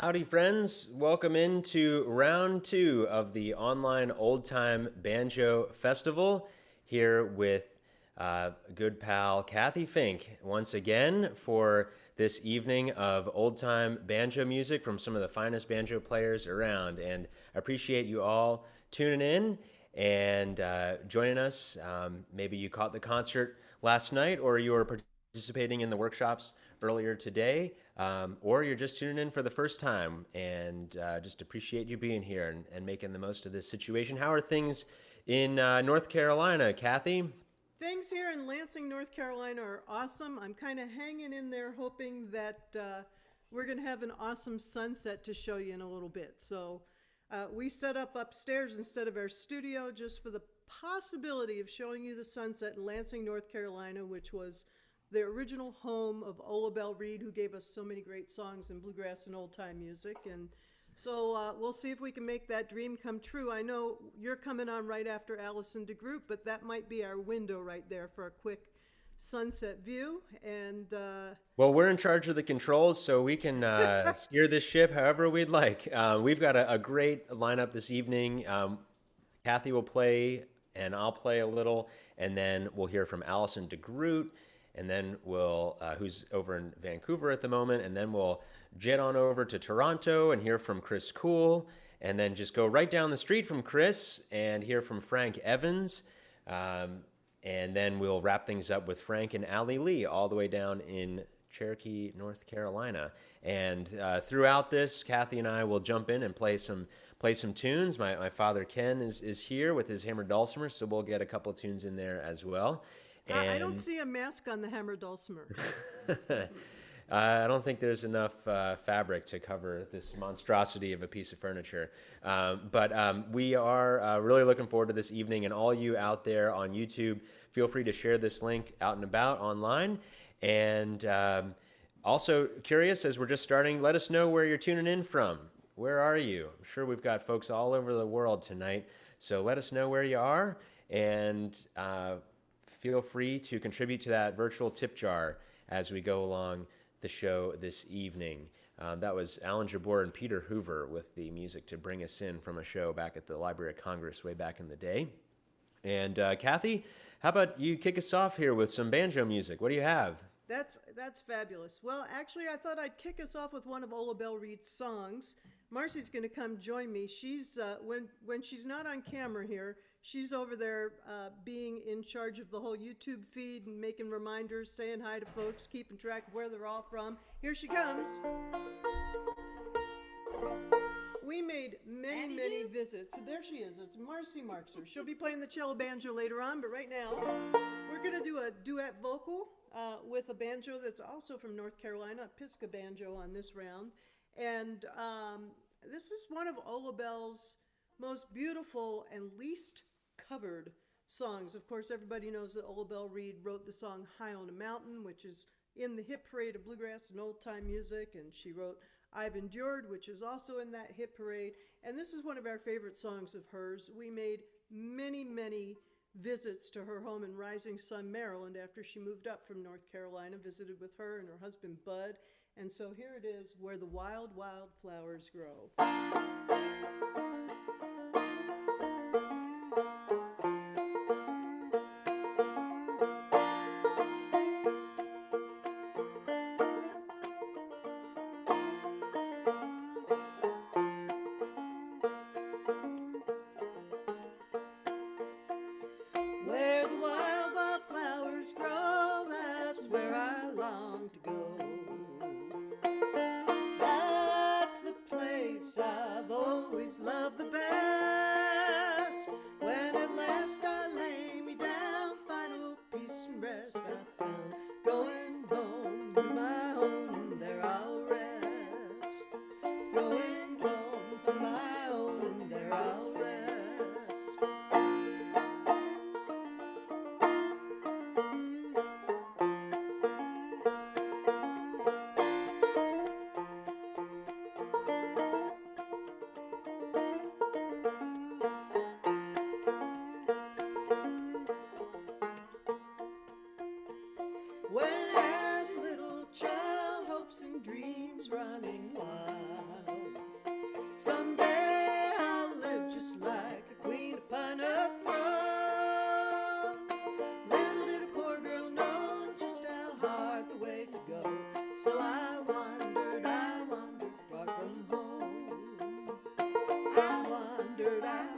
Howdy, friends. Welcome into round two of the online Old Time Banjo Festival here with good pal Cathy Fink once again for this evening of old time banjo music from some of the finest banjo players around. And I appreciate you all tuning in and joining us. Maybe you caught the concert last night or you were participating in the workshops earlier today, or you're just tuning in for the first time, and just appreciate you being here and making the most of this situation. How are things in North Carolina, Cathy? Things here in Lansing, North Carolina are awesome. I'm kind of hanging in there hoping that we're going to have an awesome sunset to show you in a little bit. So we set up upstairs instead of our studio just for the possibility of showing you the sunset in Lansing, North Carolina, which was the original home of Ola Belle Reed, who gave us so many great songs in bluegrass and old time music. And so we'll see if we can make that dream come true. I know you're coming on right after Alison de Groot, but that might be our window right there for a quick sunset view. And Well, we're in charge of the controls, so we can steer this ship however we'd like. We've got a great lineup this evening. Cathy will play, and I'll play a little, and then we'll hear from Alison de Groot, and then we'll who's over in Vancouver at the moment, and then we'll jet on over to Toronto and hear from Coole, and then just go right down the street from Chris and hear from Frank Evans, and then we'll wrap things up with Frank and Allie Lee all the way down in Cherokee, North Carolina. And throughout this, Cathy and I will jump in and play some tunes. My father Ken is here with his hammered dulcimer, so we'll get a couple tunes in there as well. I don't And see a mask on the hammer dulcimer. I don't think there's enough fabric to cover this monstrosity of a piece of furniture. But we are really looking forward to this evening. And all you out there on YouTube, feel free to share this link out and about online. And also curious, as we're just starting, let us know where you're tuning in from. Where are you? I'm sure we've got folks all over the world tonight. So let us know where you are. And feel free to contribute to that virtual tip jar as we go along the show this evening. That was Alan Jabor and Peter Hoover with the music to bring us in from a show back at the Library of Congress way back in the day. And Cathy, how about you kick us off here with some banjo music? What do you have? That's fabulous. Well, actually, I thought I'd kick us off with one of Ola Belle Reed's songs. Marcy's going to come join me. She's when she's not on camera here, she's over there being in charge of the whole YouTube feed and making reminders, saying hi to folks, keeping track of where they're all from. Here she comes. We made many visits. There she is. It's Marcy Markser. She'll be playing the cello banjo later on, but right now we're going to do a duet vocal with a banjo that's also from North Carolina, a Pisca banjo on this round. And this is one of Ola Belle's most beautiful and least covered songs. Of course, everybody knows that Ola Belle Reed wrote the song High on a Mountain, which is in the hit parade of bluegrass and old time music. And she wrote I've Endured, which is also in that hit parade. And this is one of our favorite songs of hers. We made many visits to her home in Rising Sun, Maryland, after she moved up from North Carolina, visited with her and her husband, Bud. And so here it is, Where the Wild Flowers Grow. Where the wild flowers grow, that's where I long to go. That's the place I've always loved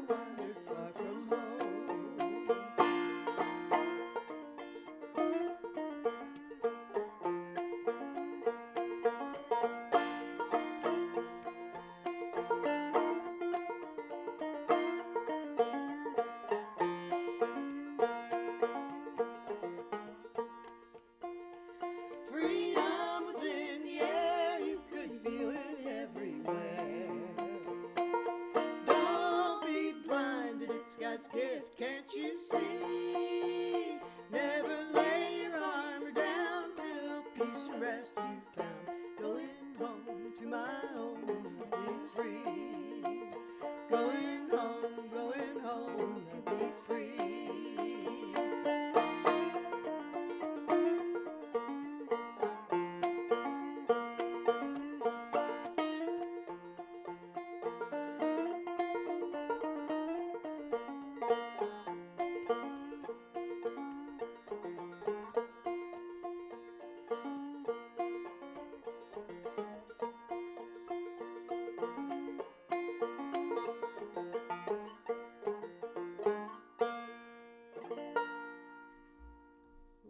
wander far from home. Freedom was in the air, you could feel it everywhere. Don't be blinded, it's God's gift, can't you see? Never lay your armor down till peace and rest you found. Going home to my home to be free. Going home to be free.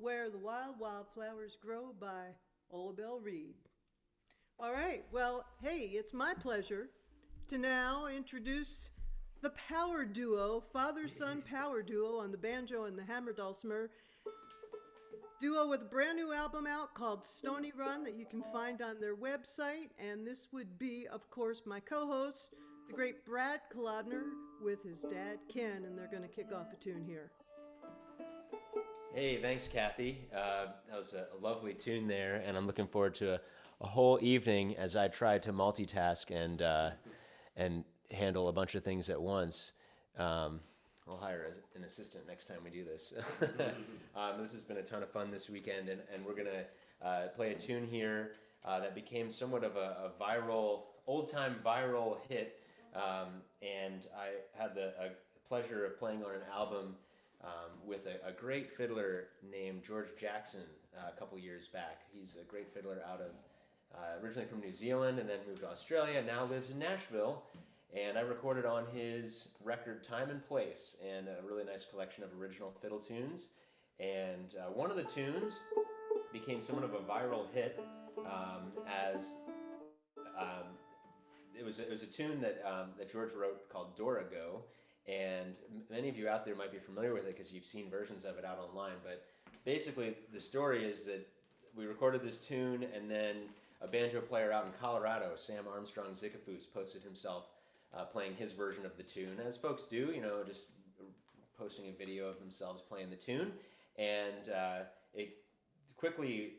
Where the Wild Wildflowers Grow by Olabelle Reed. All right, well, hey, it's my pleasure to now introduce the power duo, father-son power duo on the banjo and the hammer dulcimer. Duo with a brand new album out called Stony Run that you can find on their website. And this would be, of course, my co-host, the great Brad Kolodner, with his dad, Ken, and they're going to kick off a tune here. Hey, thanks, Cathy. That was a lovely tune there, and I'm looking forward to a whole evening as I try to multitask and handle a bunch of things at once. I'll hire an assistant next time we do this. This has been a ton of fun this weekend, and we're going to play a tune here that became somewhat of a viral, old-time viral hit, and I had the pleasure of playing on an album with a great fiddler named George Jackson a couple years back. He's a great fiddler out of, originally from New Zealand and then moved to Australia, now lives in Nashville. And I recorded on his record Time and Place, and a really nice collection of original fiddle tunes. And one of the tunes became somewhat of a viral hit as it was a tune that George wrote called Dorigo. And many of you out there might be familiar with it because you've seen versions of it out online. But basically, the story is that we recorded this tune, and then a banjo player out in Colorado, Sam Armstrong Zickafoos, posted himself playing his version of the tune, as folks do, you know, just posting a video of themselves playing the tune. And it quickly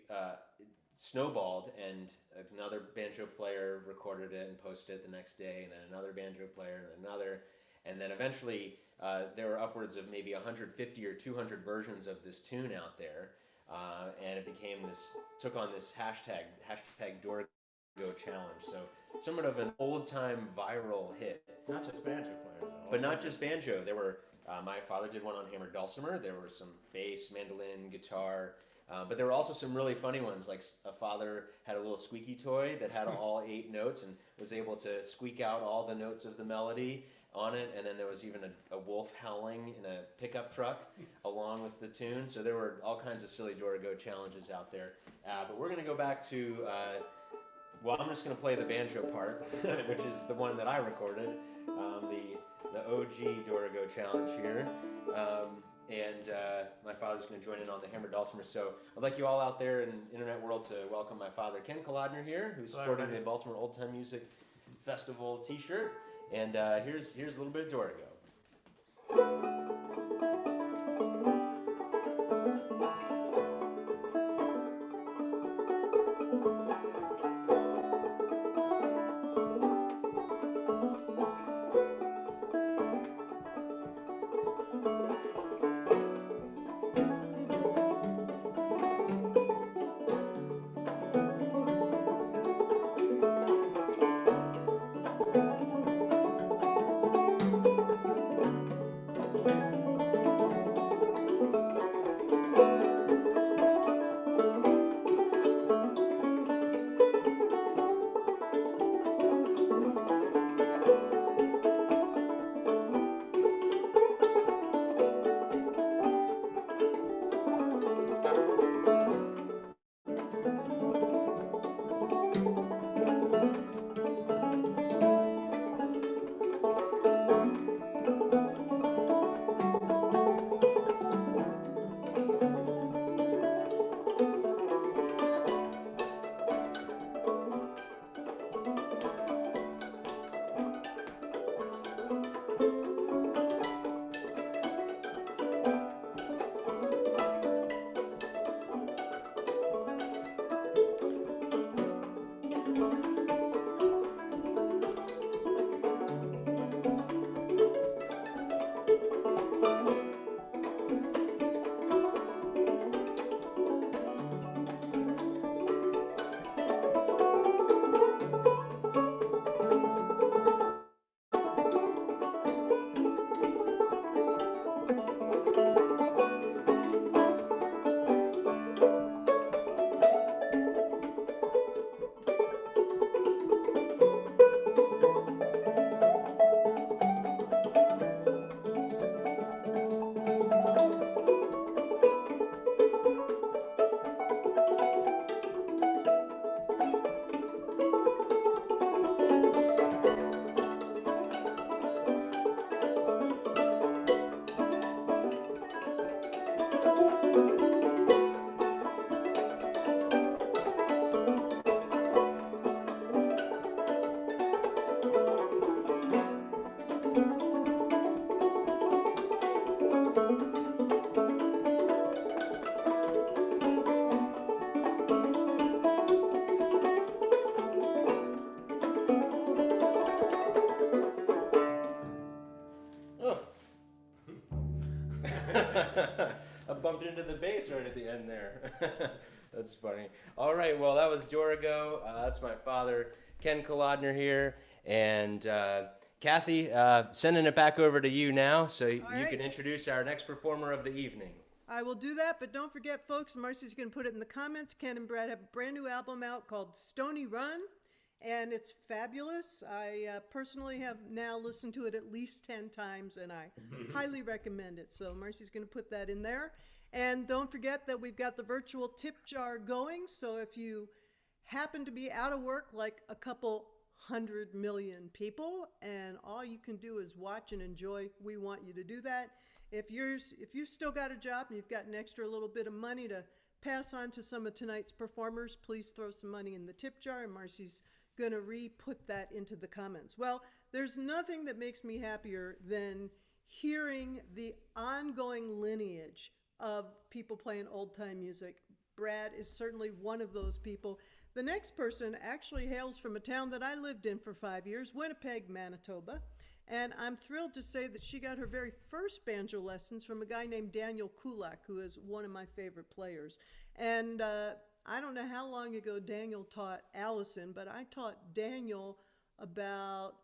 snowballed, and another banjo player recorded it and posted it the next day, and then another banjo player, and another. And then eventually, there were upwards of maybe 150 or 200 versions of this tune out there, and it became took on this hashtag Dorigo challenge. So somewhat of an old-time viral hit. Not just banjo players, though. But not just banjo. There were, my father did one on hammered dulcimer. There were some bass, mandolin, guitar. But there were also some really funny ones, like a father had a little squeaky toy that had all 8 notes and was able to squeak out all the notes of the melody on it, and then there was even a wolf howling in a pickup truck along with the tune. So there were all kinds of silly Dorigo challenges out there. But we're going to go back to, well, I'm just going to play the banjo part, which is the one that I recorded, the OG Dorigo challenge here. And my father's going to join in on the hammered dulcimer. So I'd like you all out there in the internet world to welcome my father, Ken Kolodner here, who's sporting the Baltimore Old Time Music Festival t-shirt. And here's a little bit of Dorigo. I bumped into the bass right at the end there. That's funny. All right, well, that was Jorgo. That's my father, Ken Kolodner here. And Cathy, sending it back over to you now so you right. can introduce our next performer of the evening. I will do that, but don't forget, folks, Marcy's going to put it in the comments. Ken and Brad have a brand new album out called Stony Run, and it's fabulous. I personally have now listened to it at least 10 times, and I highly recommend it. So Marcy's going to put that in there. And don't forget that we've got the virtual tip jar going, so if you happen to be out of work like a couple 100 million people, and all you can do is watch and enjoy, we want you to do that. If you've still got a job and you've got an extra little bit of money to pass on to some of tonight's performers, please throw some money in the tip jar, and Marcy's going to re-put that into the comments. Well, there's nothing that makes me happier than hearing the ongoing lineage of people playing old-time music. Brad is certainly one of those people. The next person actually hails from a town that I lived in for 5 years, Winnipeg, Manitoba. And I'm thrilled to say that she got her very first banjo lessons from a guy named Daniel Coole, who is one of my favorite players. And I don't know how long ago Daniel taught Allison, but I taught Daniel about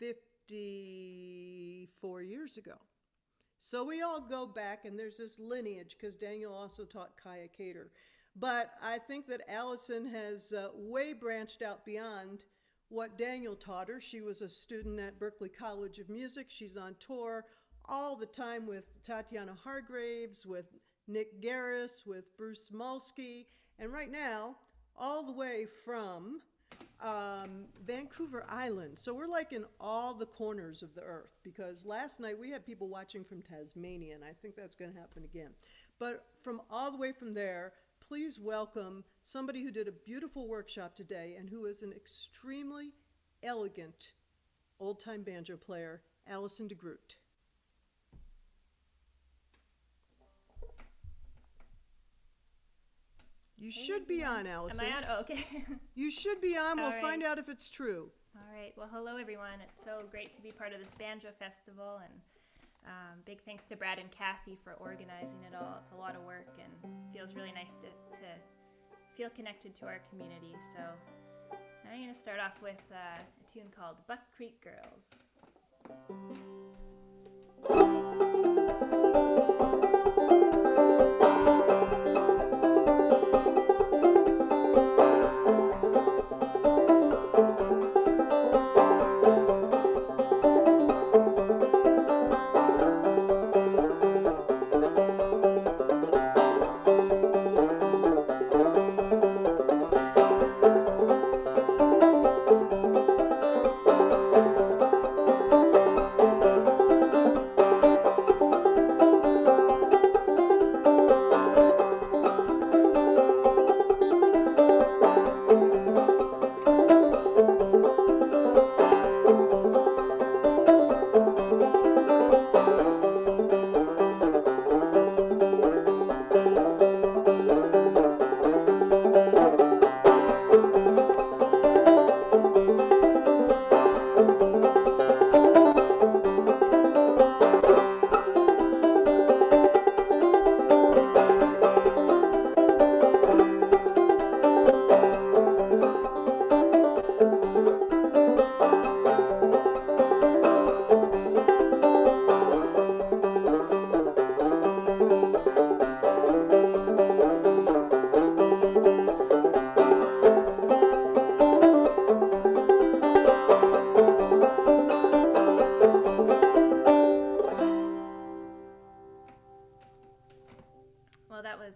54 years ago. So we all go back, and there's this lineage, because Daniel also taught Kaya Cater. But I think that Allison has way branched out beyond what Daniel taught her. She was a student at Berklee College of Music. She's on tour all the time with Tatiana Hargraves, with Nick Garris, with Bruce Molsky, and right now, all the way from Vancouver Island. So we're like in all the corners of the earth, because last night we had people watching from Tasmania, and I think that's going to happen again. But from all the way from there, please welcome somebody who did a beautiful workshop today and who is an extremely elegant old-time banjo player, Alison de Groot. You should be on, Allison. Am I on? Oh, okay. You should be on. We'll All find right. out if it's true. All right. Well, hello, everyone. It's so great to be part of this Banjo Festival, and big thanks to Brad and Cathy for organizing it all. It's a lot of work, and feels really nice to feel connected to our community. So I'm going to start off with a tune called Buck Creek Girls. Well, that was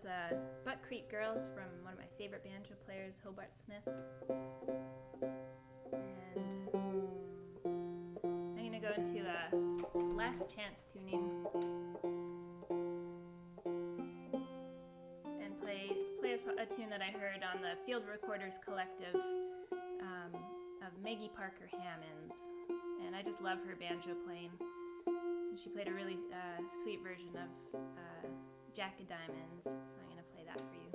Buck Creek Girls from one of my favorite banjo players, Hobart Smith. And I'm going to go into Last Chance tuning and play a tune that I heard on the Field Recorders Collective of Maggie Parker Hammonds. And I just love her banjo playing. And she played a really sweet version of Jack of Diamonds, so I'm going to play that for you.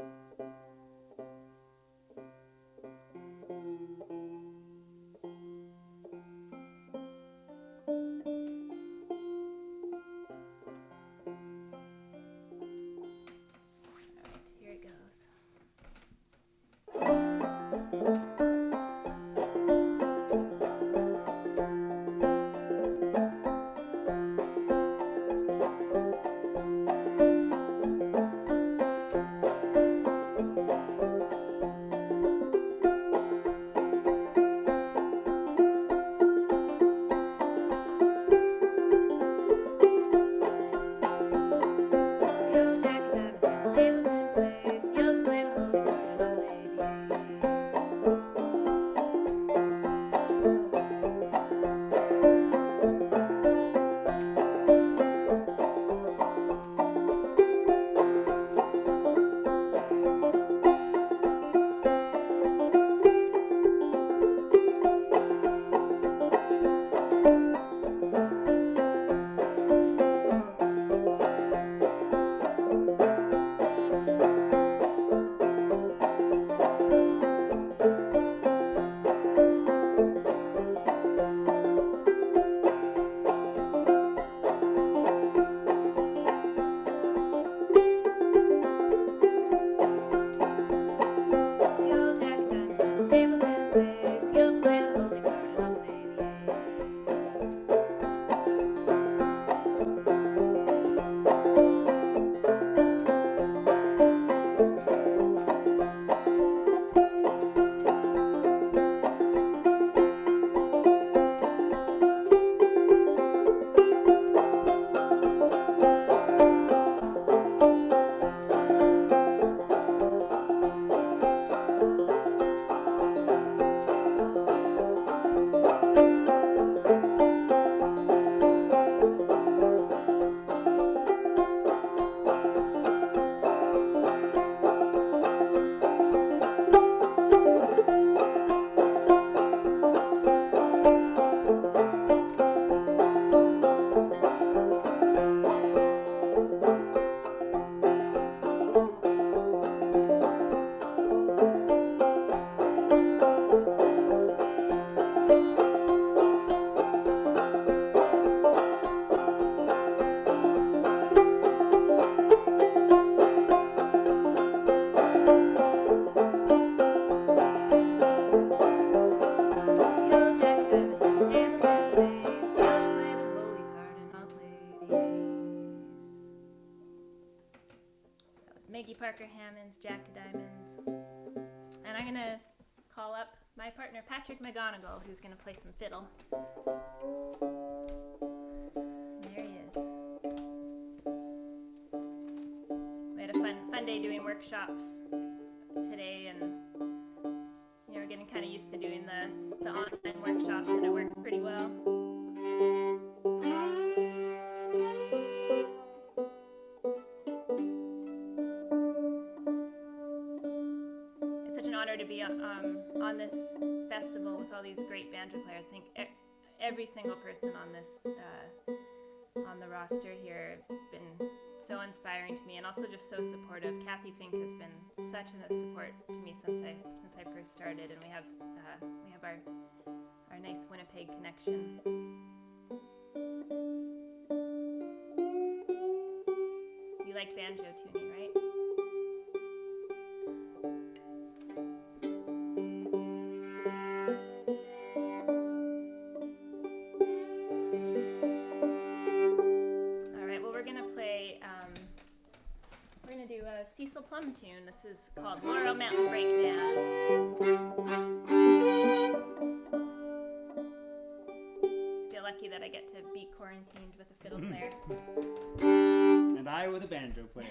Maggie Parker Hammonds, Jack Diamonds. And I'm gonna call up my partner Patrick McGonigal, who's gonna play some fiddle. There he is. We had a fun day doing workshops today, and we're getting kind of used to doing the online workshops, and it works pretty well. It's such an honor to be on this festival with all these great banjo players. I think every single person on this on the roster here have been so inspiring to me, and also just so supportive. Cathy Fink has been such a support to me since I first started, and we have our nice Winnipeg connection. You like banjo tuning, right? Cecil Plum tune. This is called Laurel Mountain Breakdown. Feel lucky that I get to be quarantined with a fiddle player. And I with a banjo player.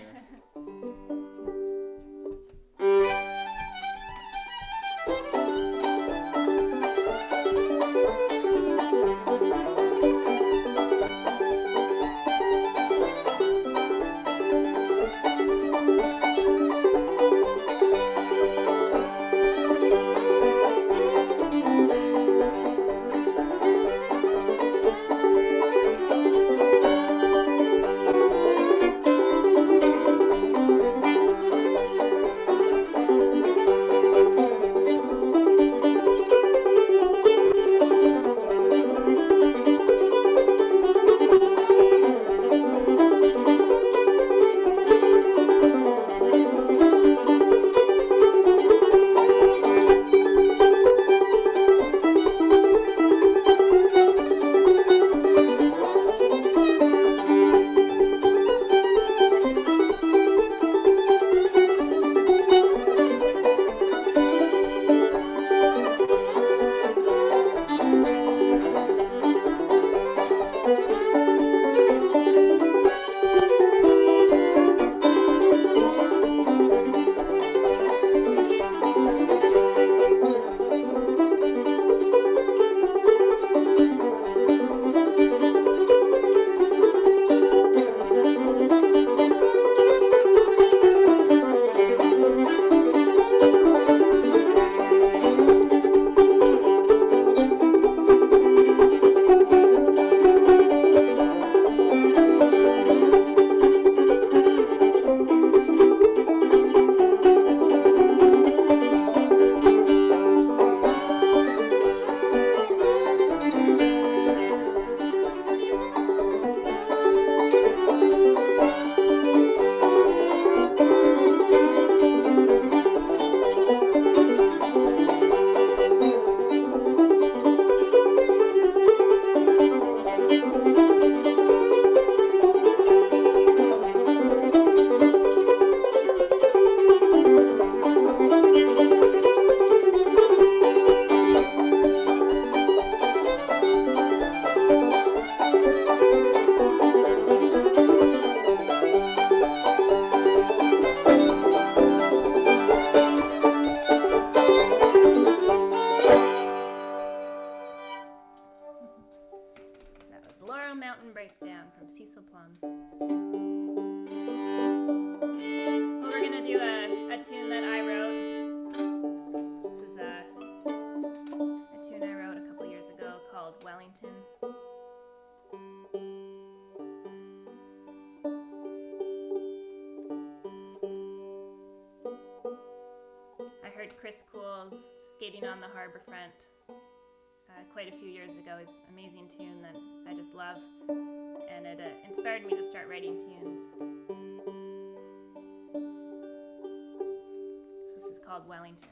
Breakdown from Cecil Plum. We're going to do a tune that I wrote. This is a tune I wrote a couple years ago called Wellington. I heard Chris Coole's Skating on the Harbor Front quite a few years ago. It's an amazing tune that I just love, and it inspired me to start writing tunes. So this is called Wellington.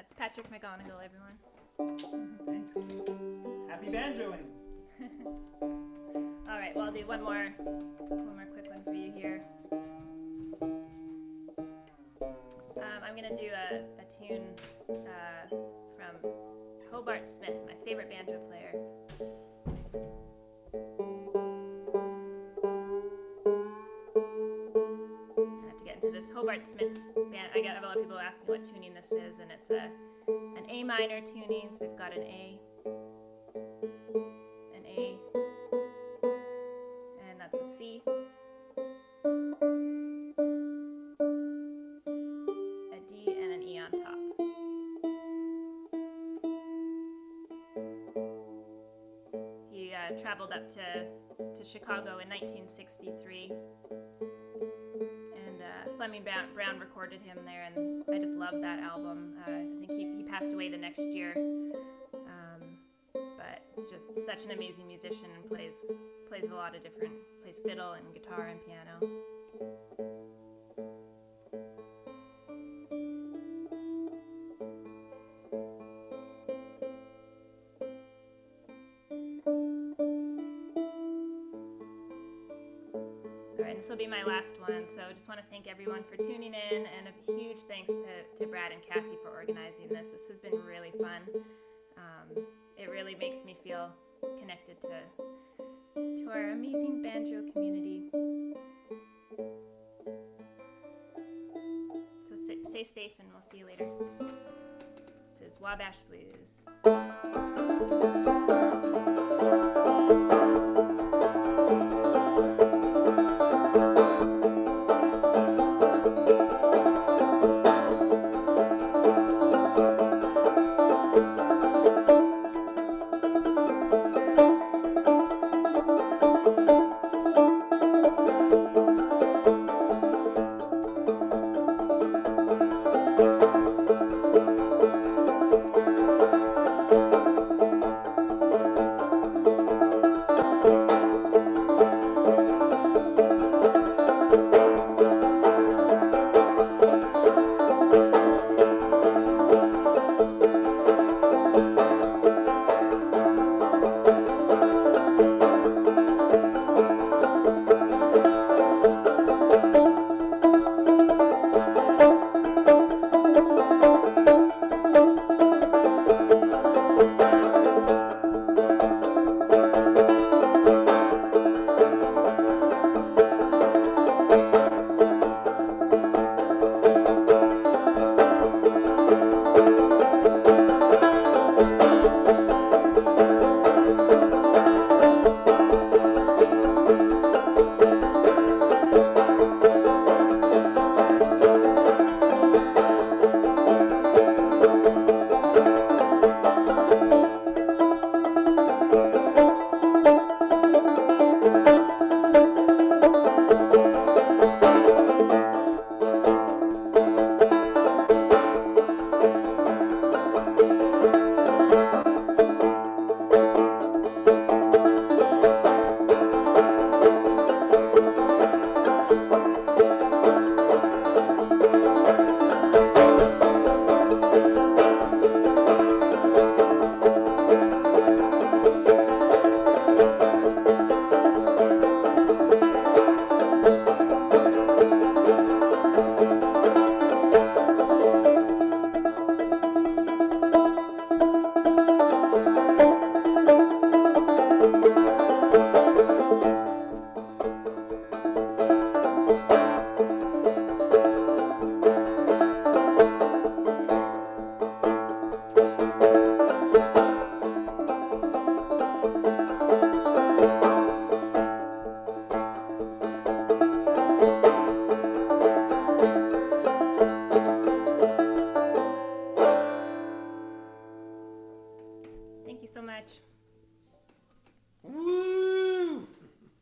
That's Patrick McGonigal, everyone. Thanks. Happy banjoing. All right, well, I'll do one more quick one for you here. I'm gonna do a tune from Hobart Smith, my favorite banjo player. I have to get into this Hobart Smith band. I have a lot of people asking what tuning this is, and it's an A minor tuning. So we've got an A, and that's a C, a D, and an E on top. He traveled up to Chicago in 1963, and Fleming Brown recorded him there, and I just love that album. I think he passed away the next year, but he's just such an amazing musician and plays a lot of different, plays fiddle and guitar and piano. This will be my last one, so I just want to thank everyone for tuning in, and a huge thanks to Brad and Cathy for organizing this. This has been really fun. It really makes me feel connected to our amazing banjo community. So stay safe, and we'll see you later. This is Wabash Blues.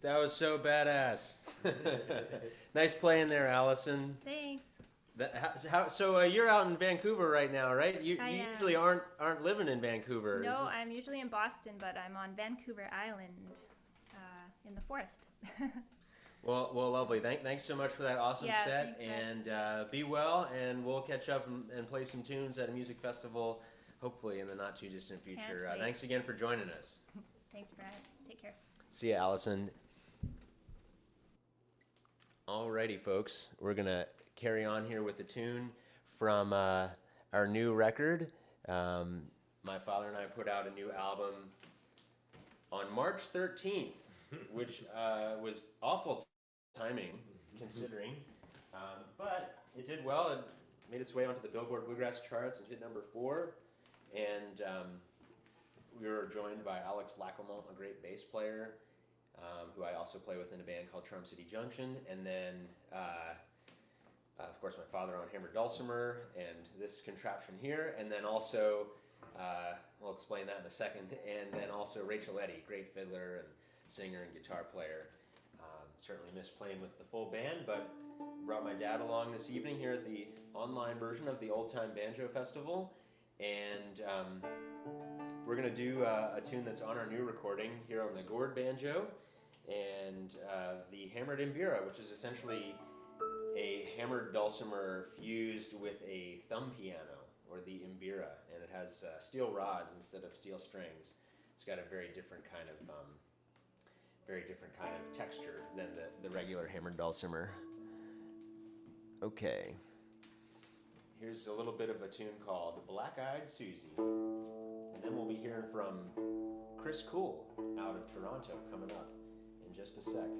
That was so badass. Nice playing there, Allison. Thanks. So you're out in Vancouver right now, right? You am. usually aren't living in Vancouver. No, I'm usually in Boston, but I'm on Vancouver Island in the forest. Well, lovely. Thanks so much for that awesome Yeah, set, thanks, Brad. and be well. And we'll catch up and play some tunes at a music festival, hopefully in the not too distant future. Can't wait. Thanks again for joining us. Thanks, Brad. Take care. See ya, Allison. Alrighty, folks, we're gonna carry on here with the tune from our new record. My father and I put out a new album on March 13th, which was awful timing considering, but it did well. It made its way onto the Billboard Bluegrass charts and hit number 4. And we were joined by Alex Lacomont, a great bass player, who I also play with in a band called Trump City Junction. And then, of course, my father on hammered dulcimer and this contraption here. And then also, we'll explain that in a second. And then also Rachel Eddy, great fiddler and singer and guitar player. Certainly miss playing with the full band, but brought my dad along this evening here at the online version of the Old Time Banjo Festival. And we're going to do a tune that's on our new recording here on the gourd banjo and the hammered mbira, which is essentially a hammered dulcimer fused with a thumb piano, or the mbira, and it has steel rods instead of steel strings. It's got a very different kind of texture than the regular hammered dulcimer. Okay. Here's a little bit of a tune called Black-Eyed Susie. And then we'll be hearing from Chris Coole out of Toronto coming up in just a sec.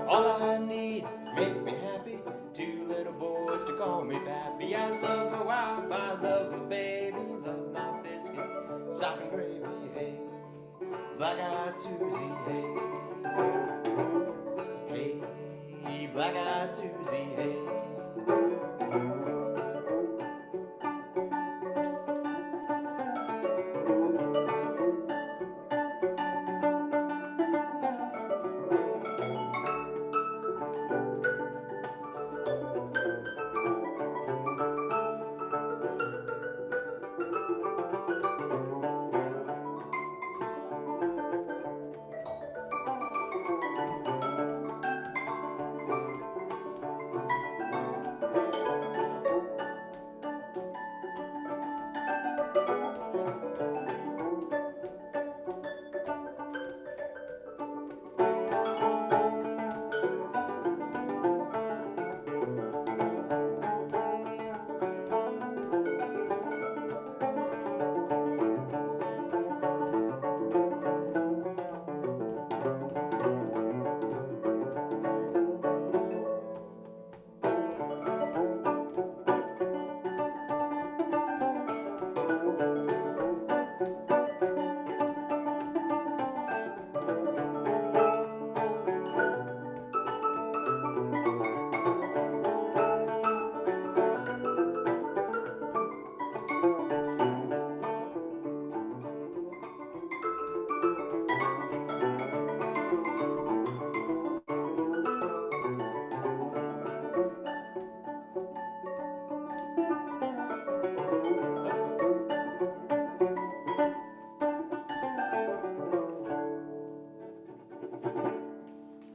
All I need, make me happy, 2 little boys to call me pappy. I love my wife, I love my baby, love my biscuits, sock and gravy, hey. Black-eyed Susie, hey. Hey, black-eyed Susie, hey.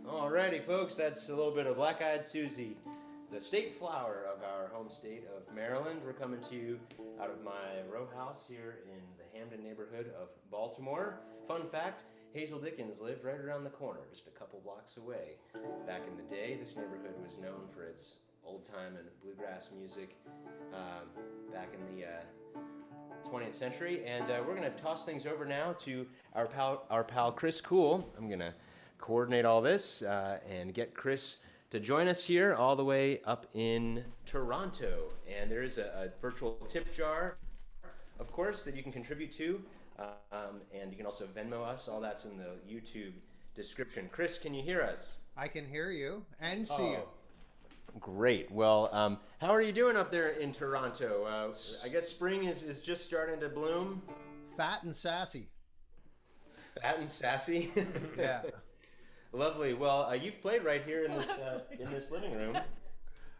Alrighty, folks, that's a little bit of Black-Eyed Susie, the state flower of our home state of Maryland. We're coming to you out of my row house here in the Hamden neighborhood of Baltimore. Fun fact, Hazel Dickens lived right around the corner, just a couple blocks away. Back in the day, this neighborhood was known for its old-time and bluegrass music back in the 20th century. And we're going to toss things over now to our pal Chris Coole. I'm going to coordinate all this and get Chris to join us here all the way up in Toronto. And there is a virtual tip jar, of course, that you can contribute to. And you can also Venmo us. All that's in the YouTube description. Chris, can you hear us? I can hear you and see you. Great. Well, how are you doing up there in Toronto? I guess spring is just starting to bloom. Fat and sassy. Fat and sassy? Yeah. Lovely. Well, you've played right here in this living room.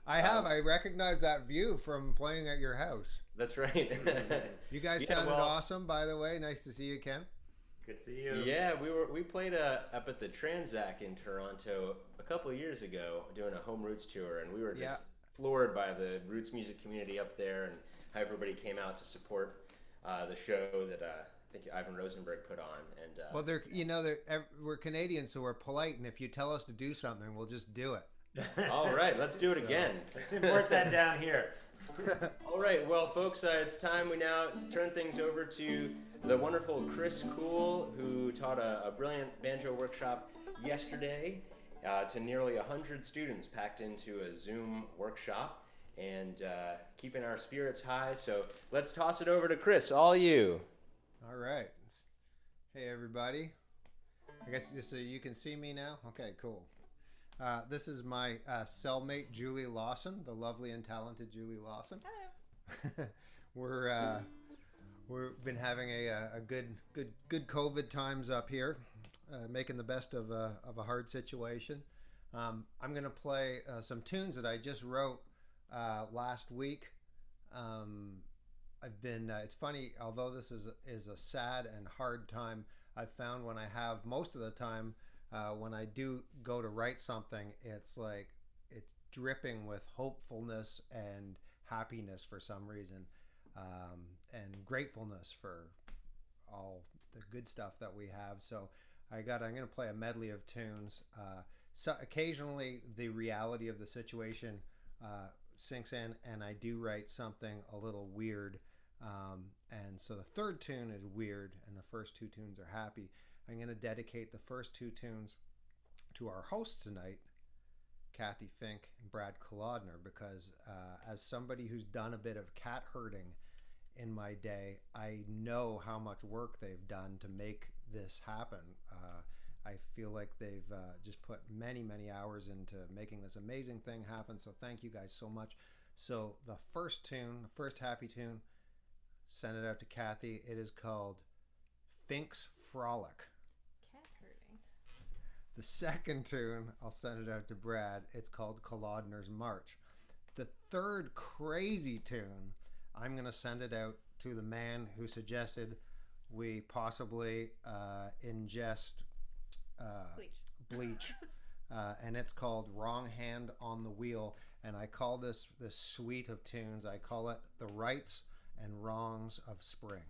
I have. I recognize that view from playing at your house. That's right. You guys sounded awesome, by the way. Nice to see you, Ken. Good to see you. Yeah, we played up at the Transvac in Toronto a couple of years ago, doing a home roots tour, and we were just floored by the roots music community up there and how everybody came out to support the show that I think Ivan Rosenberg put on. And well, we're Canadians, so we're polite, and if you tell us to do something, we'll just do it. All right, let's do it again. Let's import that down here. All right, well, folks, it's time we now turn things over to the wonderful Chris Coole, who taught a brilliant banjo workshop yesterday to nearly 100 students packed into a Zoom workshop and keeping our spirits high. So let's toss it over to Chris, all you. All right. Hey, everybody. I guess just so you can see me now. Okay, cool. This is my cellmate, Julie Lawson, the lovely and talented Julie Lawson. Hello. We've been having a good COVID times up here, making the best of a hard situation. I'm going to play some tunes that I just wrote last week. It's funny, although this is a sad and hard time, I've found when I have most of the time, when I do go to write something, it's like it's dripping with hopefulness and happiness for some reason, and gratefulness for all the good stuff that we have. So I'm going to play a medley of tunes. So occasionally the reality of the situation sinks in, and I do write something a little weird. And so the third tune is weird, and the first two tunes are happy. I'm going to dedicate the first two tunes to our hosts tonight, Cathy, Fink, and Brad Kolodner, because as somebody who's done a bit of cat herding in my day, I know how much work they've done to make this happen. I feel like they've just put many, many hours into making this amazing thing happen, so thank you guys so much. So the first tune, the first happy tune, send it out to Cathy. It is called Fink's Frolic. Cat herding. The second tune, I'll send it out to Brad. It's called Kolodner's March. The third crazy tune, I'm going to send it out to the man who suggested we possibly ingest bleach. And it's called Wrong Hand on the Wheel. And I call this suite of tunes, I call it The Rights and Wrongs of Spring.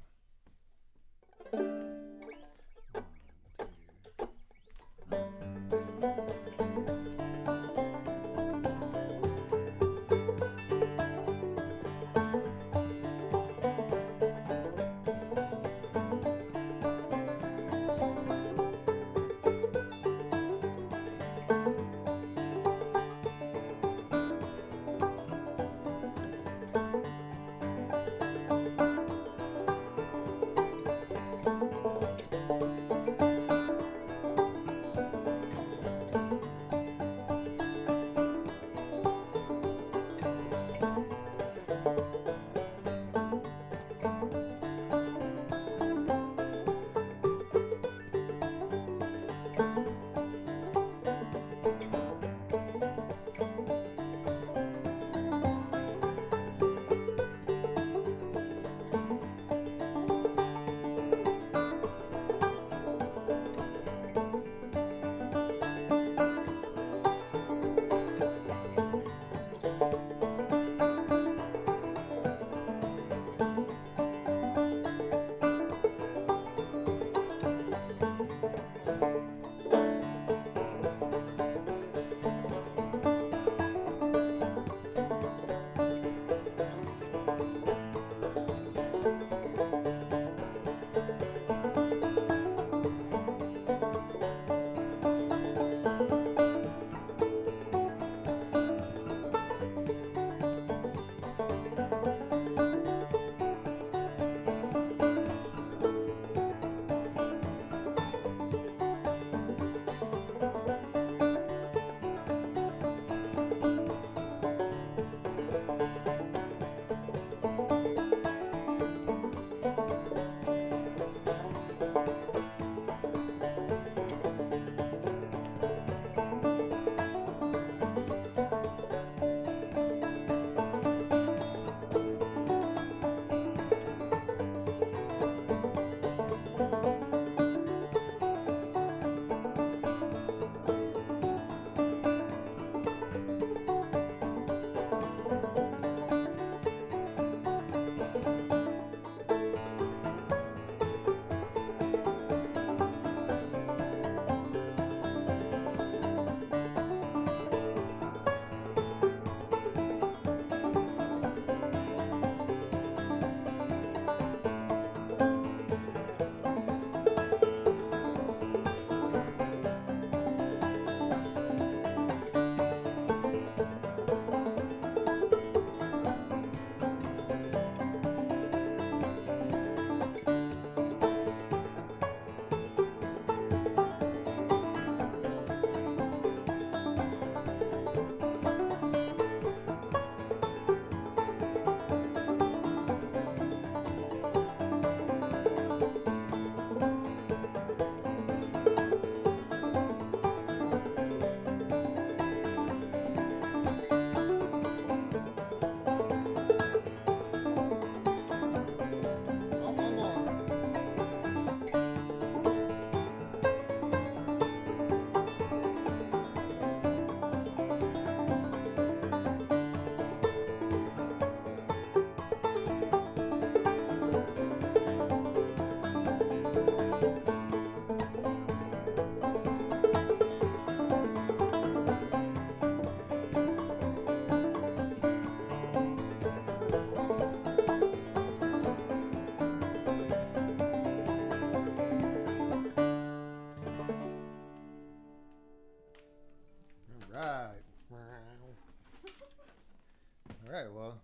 right. Well,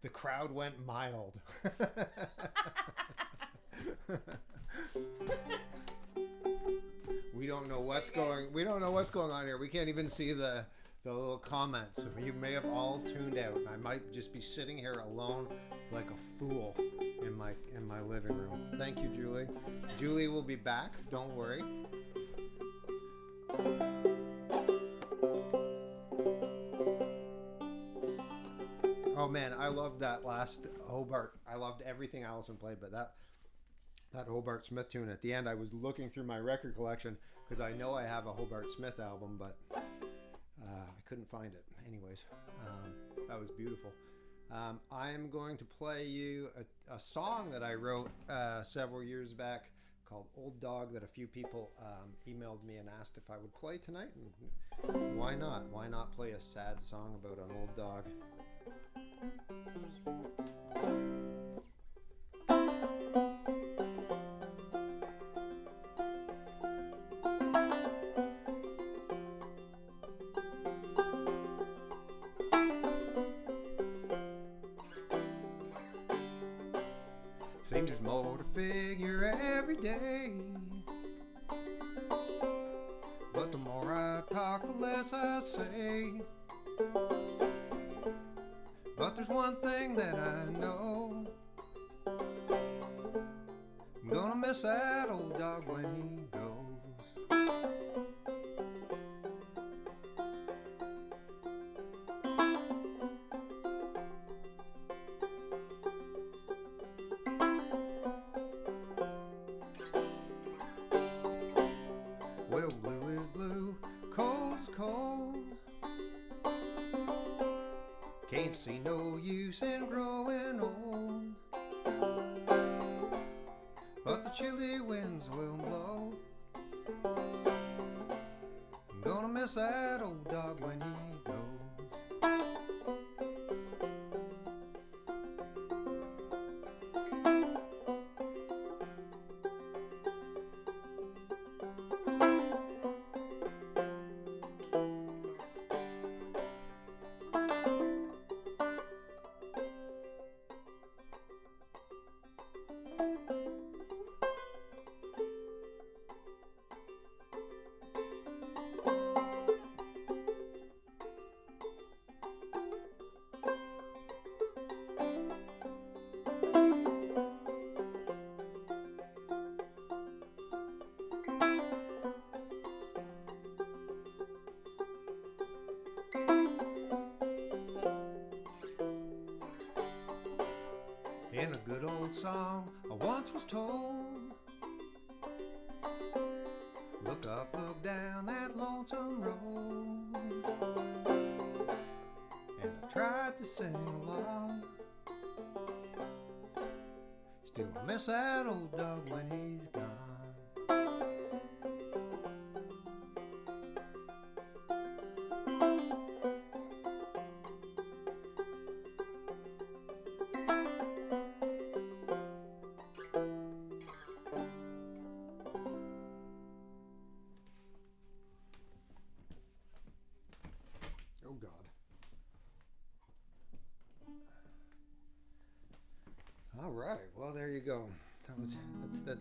the crowd went mild. We don't know what's going on here. We can't even see the little comments. So you may have all tuned out. I might just be sitting here alone like a fool in my living room. Thank you, Julie. Julie will be back. Don't worry. Oh man, I loved that last Hobart. I loved everything Allison played, but that Hobart Smith tune at the end, I was looking through my record collection because I know I have a Hobart Smith album, but I couldn't find it. Anyways, that was beautiful. I am going to play you a song that I wrote several years back called Old Dog that a few people emailed me and asked if I would play tonight. And why not? Why not play a sad song about an old dog? Seems there's more to figure every day, but the more I talk, the less I say. But there's one thing that I know, I'm gonna miss that old dog when he goes. Well, blue is blue, cold is cold. Can't see no use in growing old, but the chilly winds will blow. I'm gonna miss that old dog when he goes. In a good old song I once was told, look up, look down that lonesome road. And I've tried to sing along, still I miss that old dog when he's gone. Oh God. All right. Well, there you go.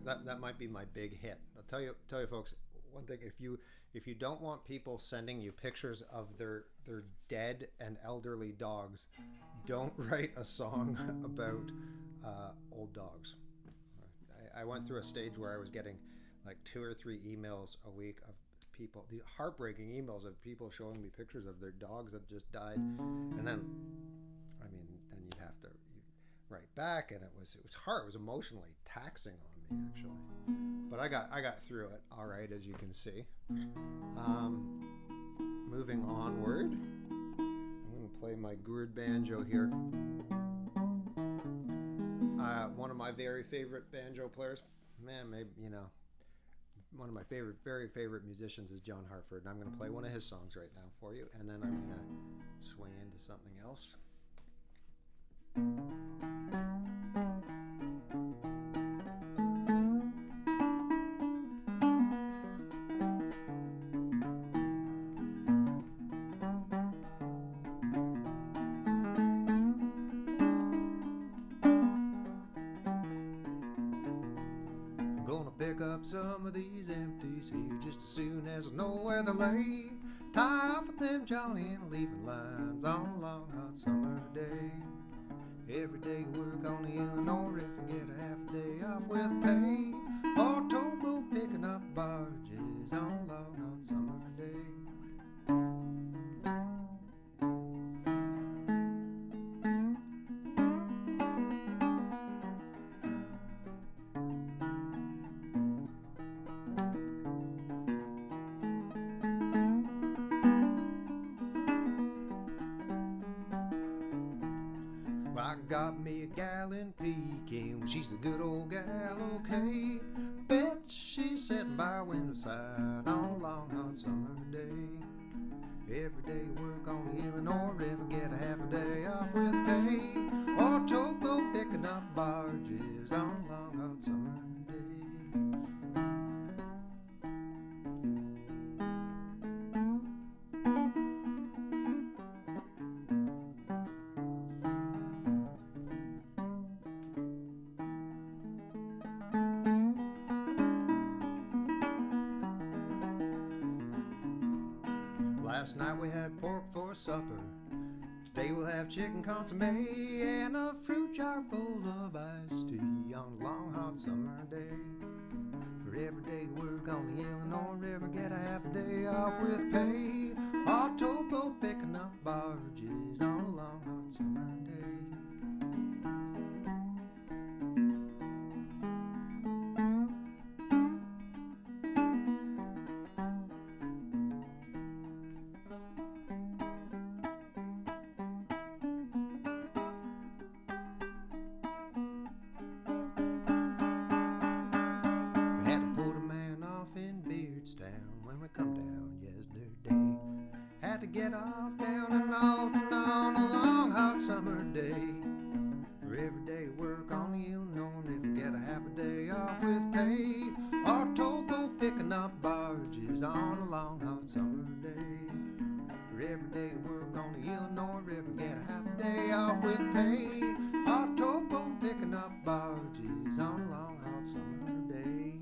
That might be my big hit. I'll tell you folks, one thing, if you don't want people sending you pictures of their dead and elderly dogs, don't write a song about old dogs. I went through a stage where I was getting like 2 or 3 emails a week of people, these heartbreaking emails of people showing me pictures of their dogs that just died, and then you'd have to write back, and it was hard. It was emotionally taxing on me, actually, but I got through it all right, as you can see. Moving onward, I'm going to play my gourd banjo here. One of my very favorite banjo players, man, maybe one of my very favorite musicians is John Hartford, and I'm going to play one of his songs right now for you, and then I'm going to swing into something else. up some of these empties here just as soon as I know where they lay. Tie off with them Jolly and leaving lines on a long hot summer day. Every day work on the Illinois River, get a half a day off with pay. Or towboat picking up barges on a long hot summer day. I got me a gal in Pekin, well, she's a good old gal, okay. Bet she's sitting by her window side on a long hot summer day. Every day work on the Illinois River, get a half a day off with pay. Or towboat picking up barges on a long hot summer day. Last night we had pork for supper. Today we'll have chicken consomme and a fruit jar full of iced tea on a long hot summer day. For every day work on the Illinois River, get a half a day off with pay. Or towboat picking up barges on a long hot summer day. Get off down in Alton on a long hot summer day. For every day work on the Illinois River, get a half a day off with pay. Or towboat picking up barges on a long hot summer day. For every day work on the Illinois River, get a half a day off with pay. Or towboat picking up barges on a long hot summer day.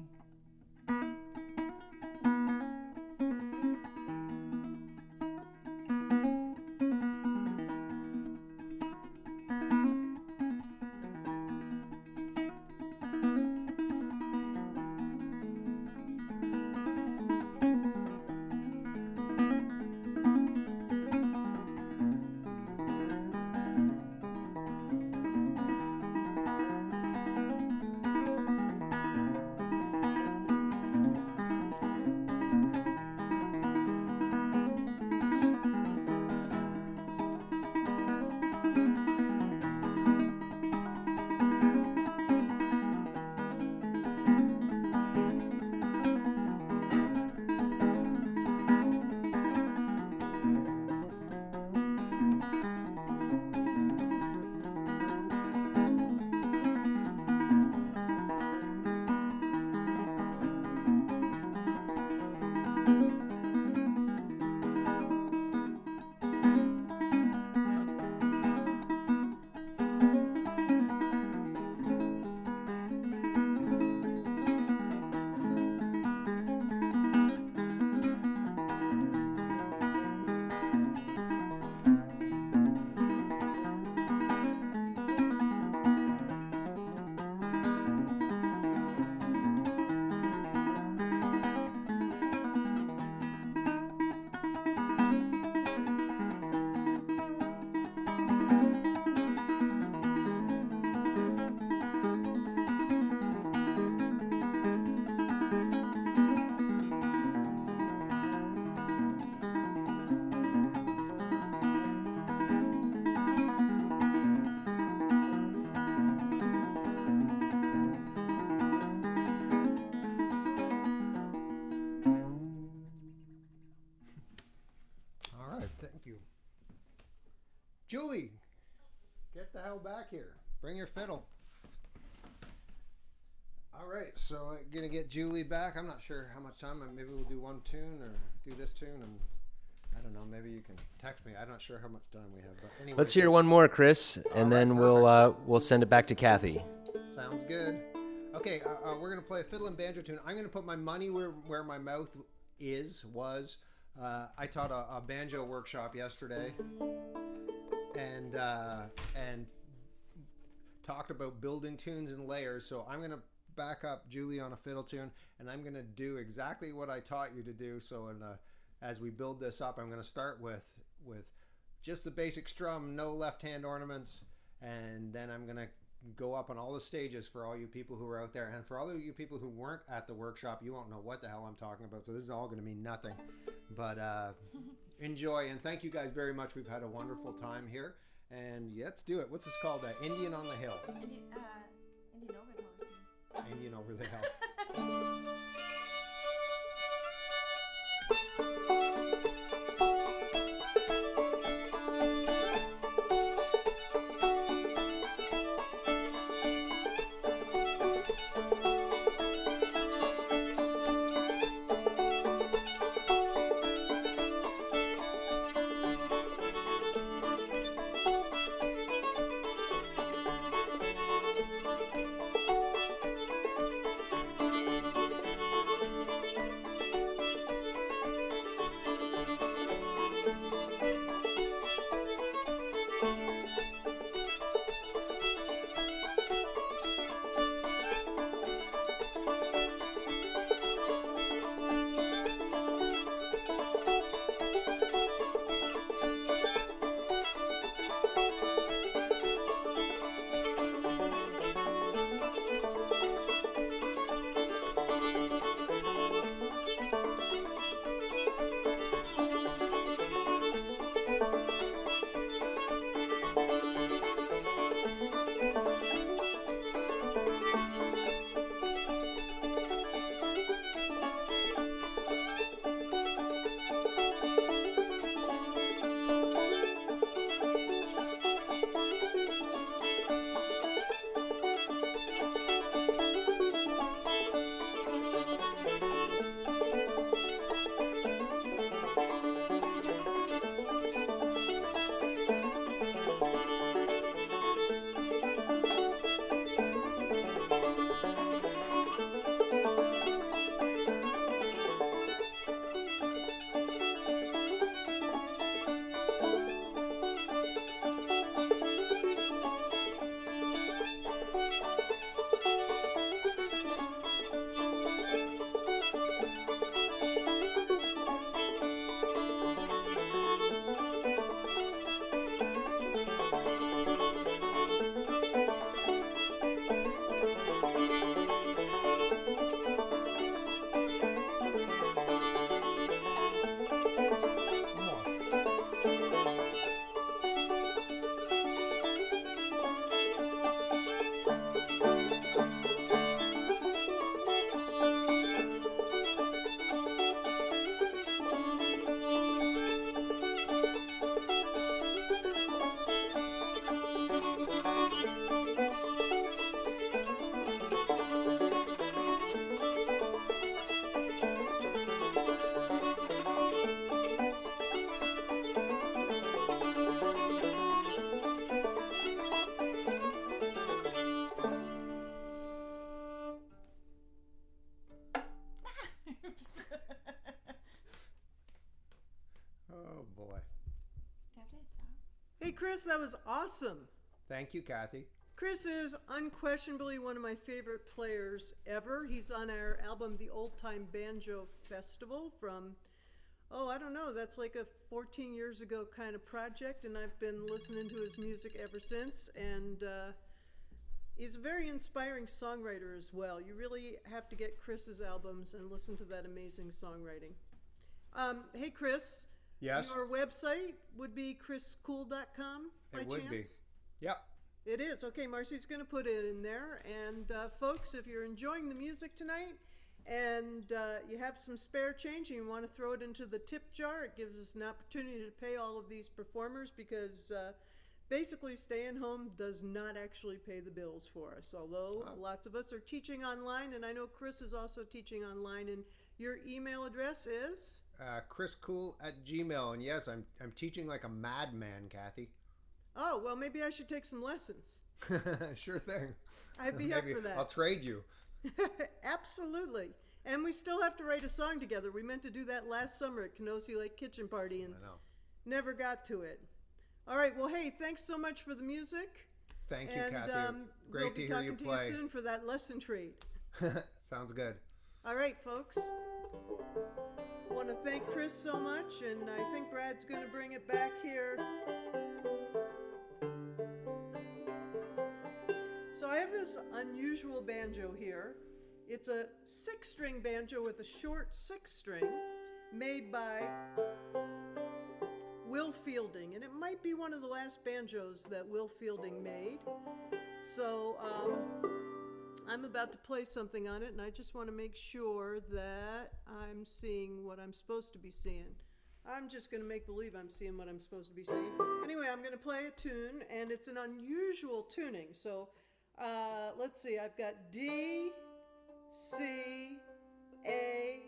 Julie, get the hell back here. Bring your fiddle. All right, so I'm going to get Julie back. I'm not sure how much time. Maybe we'll do one tune or do this tune. And I don't know. Maybe you can text me. I'm not sure how much time we have. But anyway, Let's hear one more, Chris, and then we'll send it back to Cathy. Sounds good. Okay, we're gonna play a fiddle and banjo tune. I'm gonna put my money where my mouth was. I taught a banjo workshop yesterday, and talked about building tunes and layers. So I'm gonna back up Julie on a fiddle tune, and I'm gonna do exactly what I taught you to do. So as we build this up, I'm gonna start with just the basic strum, no left hand ornaments, and then I'm gonna go up on all the stages for all you people who are out there, and for all of you people who weren't at the workshop, you won't know what the hell I'm talking about, so this is all going to mean nothing, but enjoy, and thank you guys very much. We've had a wonderful time here, and let's do it. What's this called? Indian on the Hill. Indian over the horse. Indian over the hill. Oh boy. Hey, Chris, that was awesome. Thank you, Cathy. Chris is unquestionably one of my favorite players ever. He's on our album, The Old Time Banjo Festival from, I don't know, that's like a 14 years ago kind of project, and I've been listening to his music ever since, and he's a very inspiring songwriter as well. You really have to get Chris's albums and listen to that amazing songwriting. Hey, Chris. Yes? Your website would be chriscoole.com by chance? It would be. Yep. It is. Okay, Marcy's going to put it in there. And folks, if you're enjoying the music tonight and you have some spare change and you want to throw it into the tip jar, it gives us an opportunity to pay all of these performers because basically staying home does not actually pay the bills for us. Although lots of us are teaching online, and I know Chris is also teaching online, and your email address is? chriscoole@gmail. And yes, I'm teaching like a madman, Cathy. Oh, well, maybe I should take some lessons. Sure thing. I'd be up for that. I'll trade you. Absolutely. And we still have to write a song together. We meant to do that last summer at Knossi Lake Kitchen Party and I know. never got to it. All right. Well, hey, thanks so much for the music. Thank you, And Cathy. Great we'll to be hear talking you to play. you soon for that lesson treat. Sounds good. All right, folks. I want to thank Chris so much, and I think Brad's going to bring it back here. So I have this unusual banjo here. It's a 6-string banjo with a short 6-string made by Will Fielding, and it might be one of the last banjos that Will Fielding made. So I'm about to play something on it, and I just want to make sure that I'm seeing what I'm supposed to be seeing. I'm just going to make believe I'm seeing what I'm supposed to be seeing. Anyway, I'm going to play a tune, and it's an unusual tuning. So let's see, I've got D, C, A,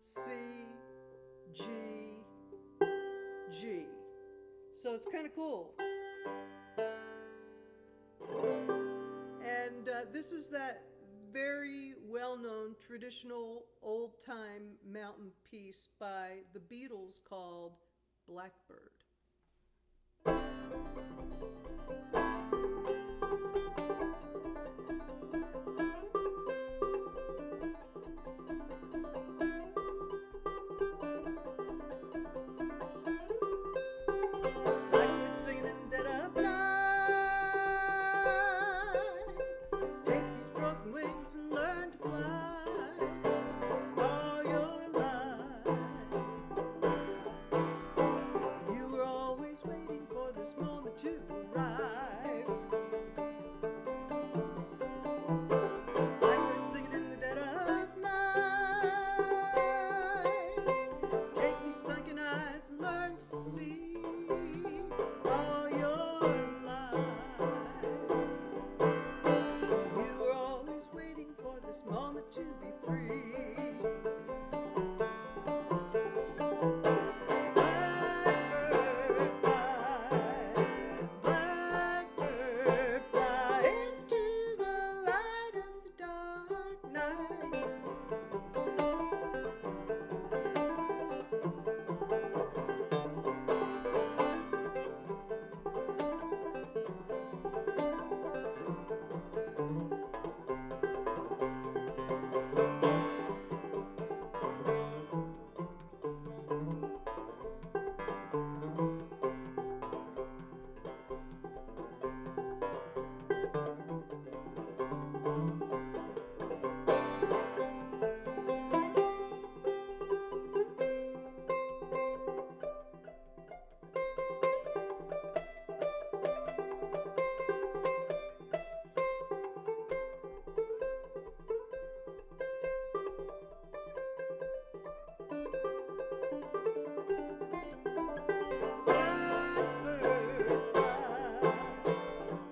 C, G, G. So it's kind of cool. And this is that very well-known traditional old-time mountain piece by the Beatles called Blackbird. Blackbird singing in the dead of night. Take these broken wings and learn to fly all your life. You were always waiting for this moment to arrive. Blackbird singing in the dead of night. Take these sunken eyes and learn to see all your life. You were always waiting for this moment to be free. Blackbird fly into the light of the dark night.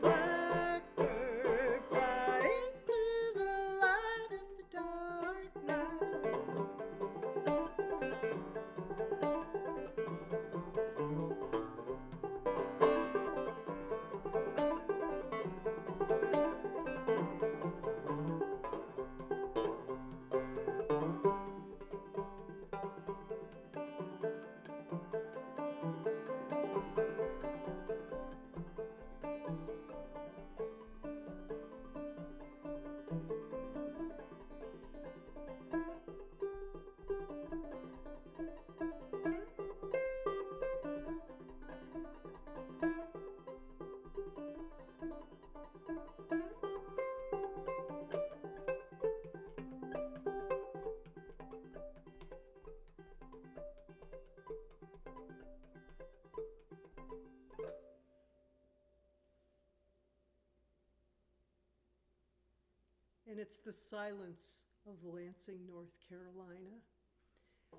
Blackbird fly into the light of the dark night. And it's the silence of Lansing, North Carolina.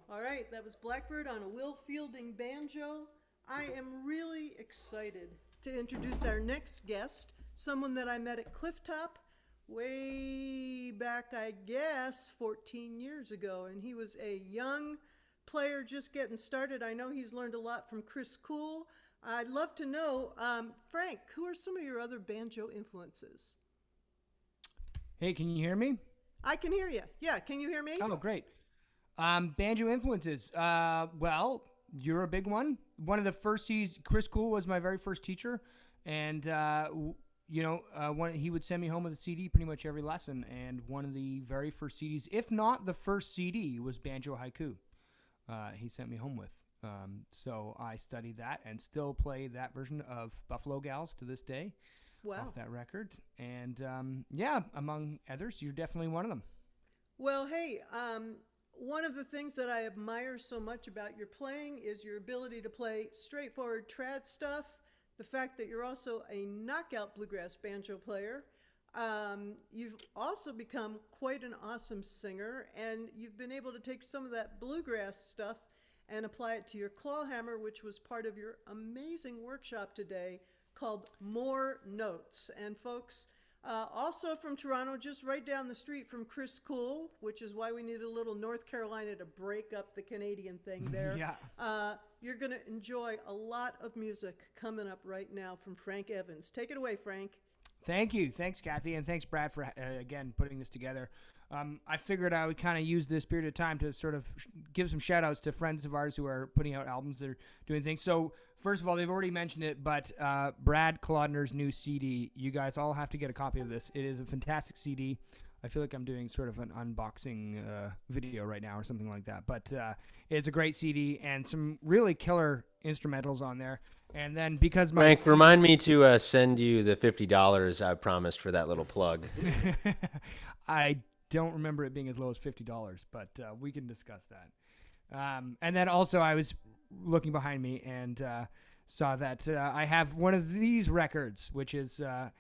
All right, that was Blackbird on a Will Fielding banjo. I am really excited to introduce our next guest, someone that I met at Clifftop way back, I guess, 14 years ago. And he was a young player just getting started. I know he's learned a lot from Chris Coole. I'd love to know, Frank, who are some of your other banjo influences? Hey, can you hear me? I can hear you. Yeah, can you hear me? Oh, great. Banjo influences. Well, you're a big one. One of the first CDs, Chris Coole was my very first teacher, and he would send me home with a CD pretty much every lesson. And one of the very first CDs, if not the first CD, was Banjo Haiku. He sent me home with. So I studied that and still play that version of Buffalo Gals to this day. Wow. Off that record. And among others, you're definitely one of them. Well, hey, one of the things that I admire so much about your playing is your ability to play straightforward trad stuff, the fact that you're also a knockout bluegrass banjo player. You've also become quite an awesome singer, and you've been able to take some of that bluegrass stuff and apply it to your clawhammer, which was part of your amazing workshop today called More Notes. And folks, also from Toronto, just right down the street from Chris Coole, which is why we need a little North Carolina to break up the Canadian thing there. Yeah. You're going to enjoy a lot of music coming up right now from Frank Evans. Take it away, Frank. Thank you. Thanks, Cathy. And thanks, Brad, for, again, putting this together. I figured I would kind of use this period of time to sort of give some shout-outs to friends of ours who are putting out albums that are doing things. So, first of all, they've already mentioned it, but Brad Kolodner's new CD, you guys all have to get a copy of this. It is a fantastic CD. I feel like I'm doing sort of an unboxing video right now or something like that. But it's a great CD and some really killer instrumentals on there. And then because my Frank, remind me to send you the $50 I promised for that little plug. I don't remember it being as low as $50, but we can discuss that. And then also I was looking behind me and saw that I have one of these records, which is a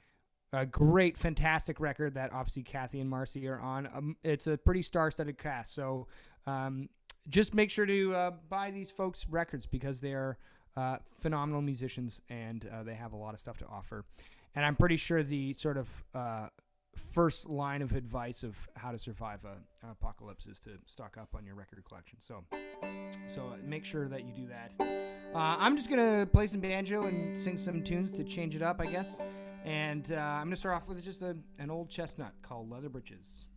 great, fantastic record that obviously Cathy and Marcy are on. It's a pretty star-studded cast, so just make sure to buy these folks' records because they are phenomenal musicians and they have a lot of stuff to offer. And I'm pretty sure the sort of first line of advice of how to survive a apocalypse is to stock up on your record collection. So make sure that you do that. I'm just gonna play some banjo and sing some tunes to change it up, I guess. And I'm gonna start off with just an old chestnut called Leather Britches.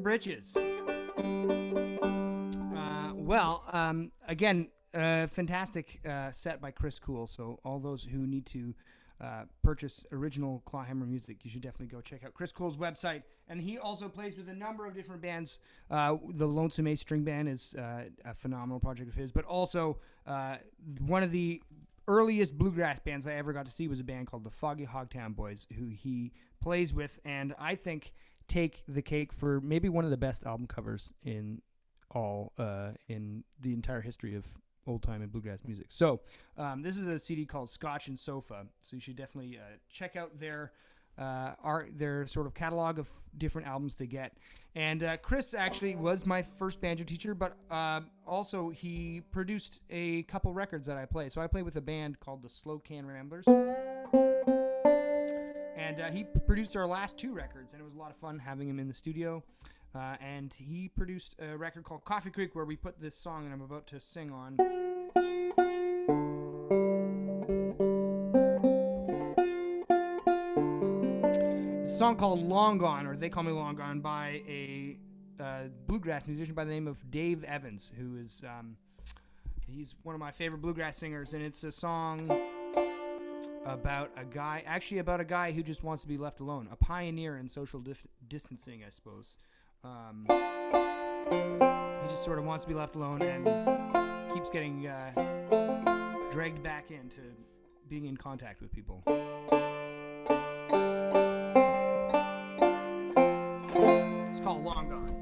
britches. Again, fantastic set by Chris Coole. So all those who need to purchase original Clawhammer music, you should definitely go check out Chris Coole's website. And he also plays with a number of different bands. The Lonesome Ace String Band is a phenomenal project of his, but also one of the earliest bluegrass bands I ever got to see was a band called the Foggy Hogtown Boys, who he plays with, and I think take the cake for maybe one of the best album covers in the entire history of old time and bluegrass music. So this is a CD called Scotch and Sofa, so you should definitely check out their sort of catalog of different albums to get. And Chris actually was my first banjo teacher, but also he produced a couple records that I play. So I play with a band called the Slow Can Ramblers, and he produced our last 2 records, and it was a lot of fun having him in the studio. And he produced a record called Coffee Creek, where we put this song that I'm about to sing on. It's a song called Long Gone, or They Call Me Long Gone, by a bluegrass musician by the name of Dave Evans, who is he's one of my favorite bluegrass singers, and it's a song about a guy who just wants to be left alone, a pioneer in social distancing, I suppose. He just sort of wants to be left alone and keeps getting dragged back into being in contact with people. It's called Long Gone.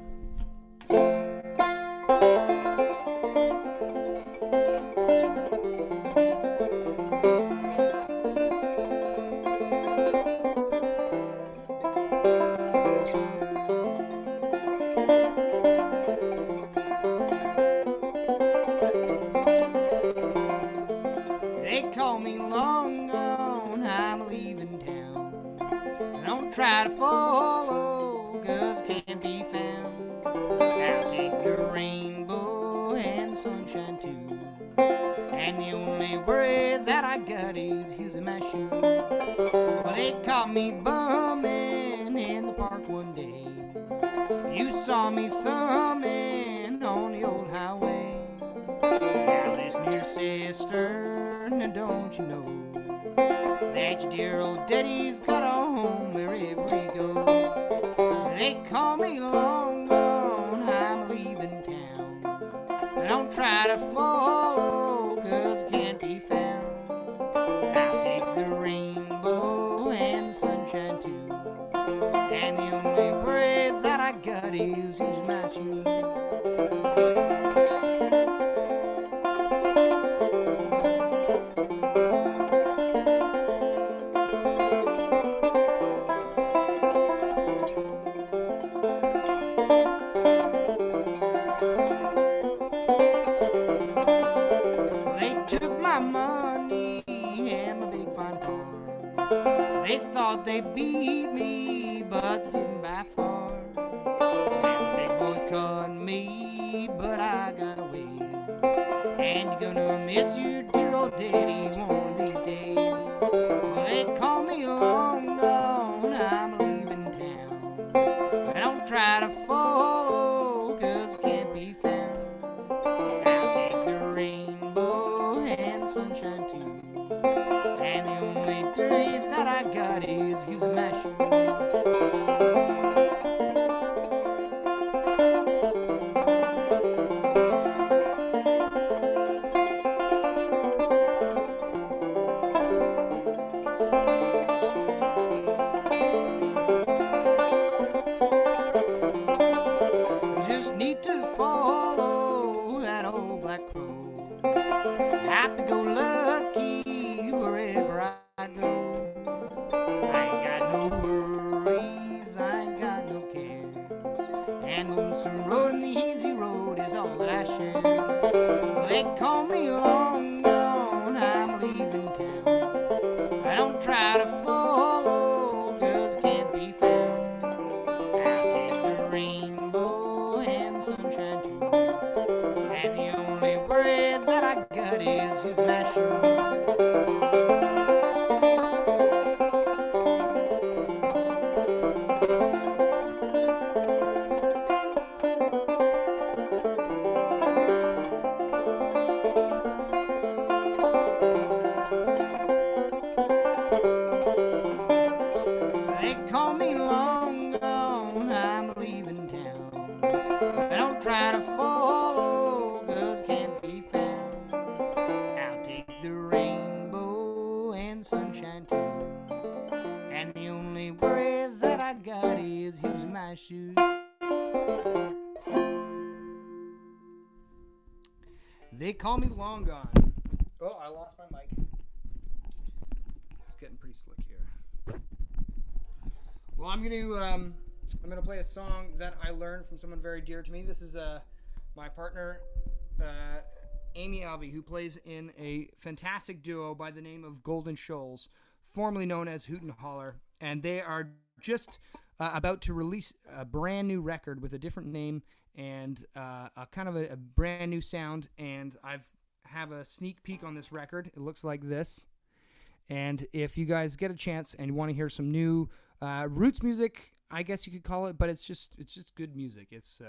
Try to follow, 'cause it can't be found. I'll take the rainbow and the sunshine too, and the only worry that I got is using my shoe. Well, they caught me bumming in the park one day. You saw me thumbing on the old highway. Now listen here, sister, now don't you know that your dear old daddy's got a home wherever he goes. They call me long gone, I'm leaving town. Don't try to follow, 'cause it can't be found. I'll take the rainbow and the sunshine too, and the only worry that I got is using my shoe. They thought they beat me, but they didn't by far. And big boys caught me, but I got away. And you're gonna miss your dear old daddy one of these days. Well, they call me long gone, I'm leaving town. But don't try to follow, 'cause it can't be found. I'll take the rainbow and the sunshine too, and the only worry that I got is using my shoe. Just need to follow that old black crow. Happy-go-lucky wherever I go. I ain't got no worries, I ain't got no cares, and the lonesome road and the easy road is all that I share. They call me long gone, I'm leaving town. I don't try to follow, 'cause it can't be found. I'll take the rainbow and the sunshine too, and the only worry that I got is using my shoe. and sunshine too. And the only worry that I got is here's my shoes. They call me long gone. Oh, I lost my mic. It's getting pretty slick here. Well, I'm gonna play a song that I learned from someone very dear to me. This is my partner, Amy Alvey, who plays in a fantastic duo by the name of Golden Shoals, formerly known as Hoot and Holler, and they are just about to release a brand new record with a different name and a kind of a brand new sound. And have a sneak peek on this record. It looks like this. And if you guys get a chance and you want to hear some new roots music, I guess you could call it, but it's just good music. It's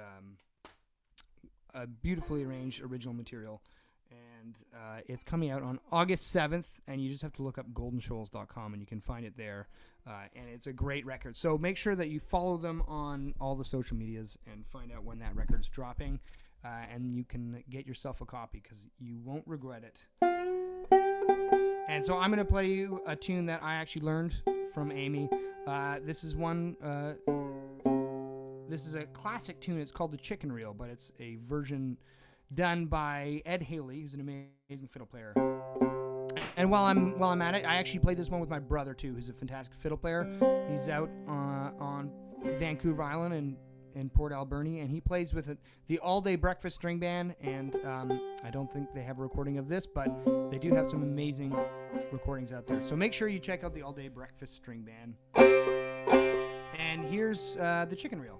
a beautifully arranged original material. And it's coming out on August 7th, and you just have to look up goldenshoals.com, and you can find it there. And it's a great record. So make sure that you follow them on all the social medias and find out when that record is dropping. And you can get yourself a copy because you won't regret it. And so I'm going to play you a tune that I actually learned from Amy. This is a classic tune. It's called the Chicken Reel, but it's a version done by Ed Haley, who's an amazing fiddle player. And while I'm at it, I actually played this one with my brother too, who's a fantastic fiddle player. He's out on Vancouver Island in Port Alberni, and he plays with the All Day Breakfast String Band. And I don't think they have a recording of this, but they do have some amazing recordings out there. So make sure you check out the All Day Breakfast String Band. And here's the Chicken Reel.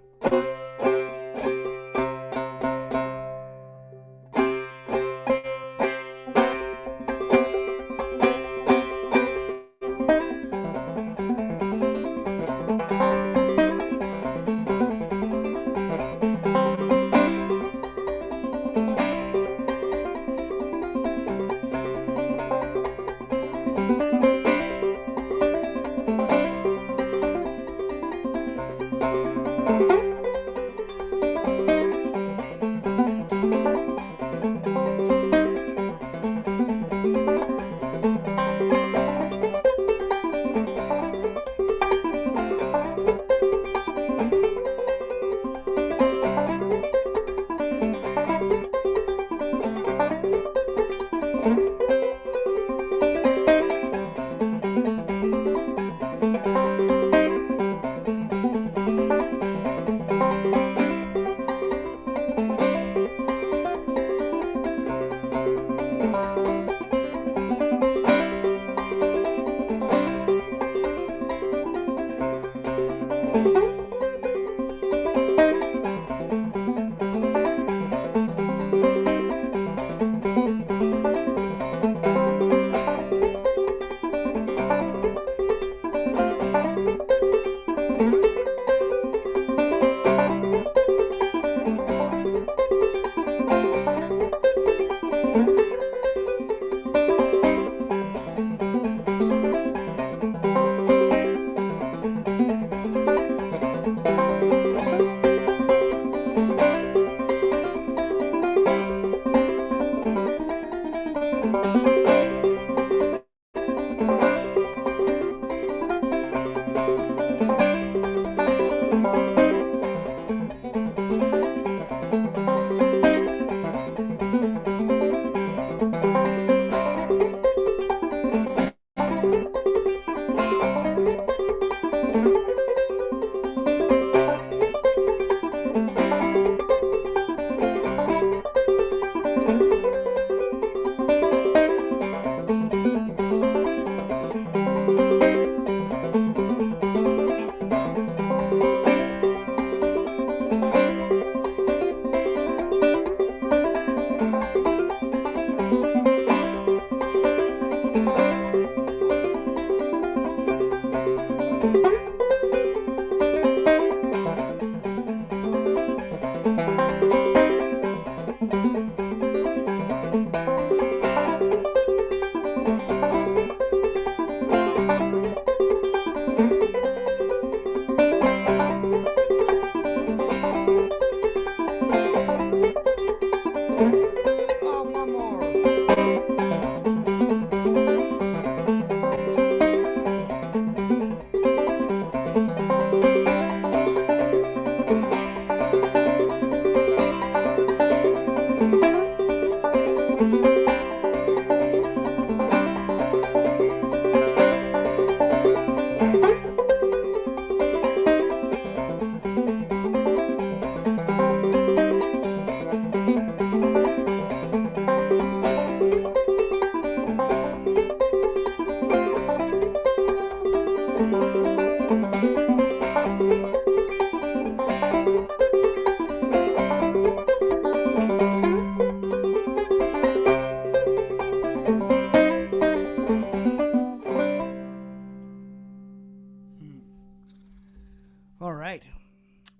All right.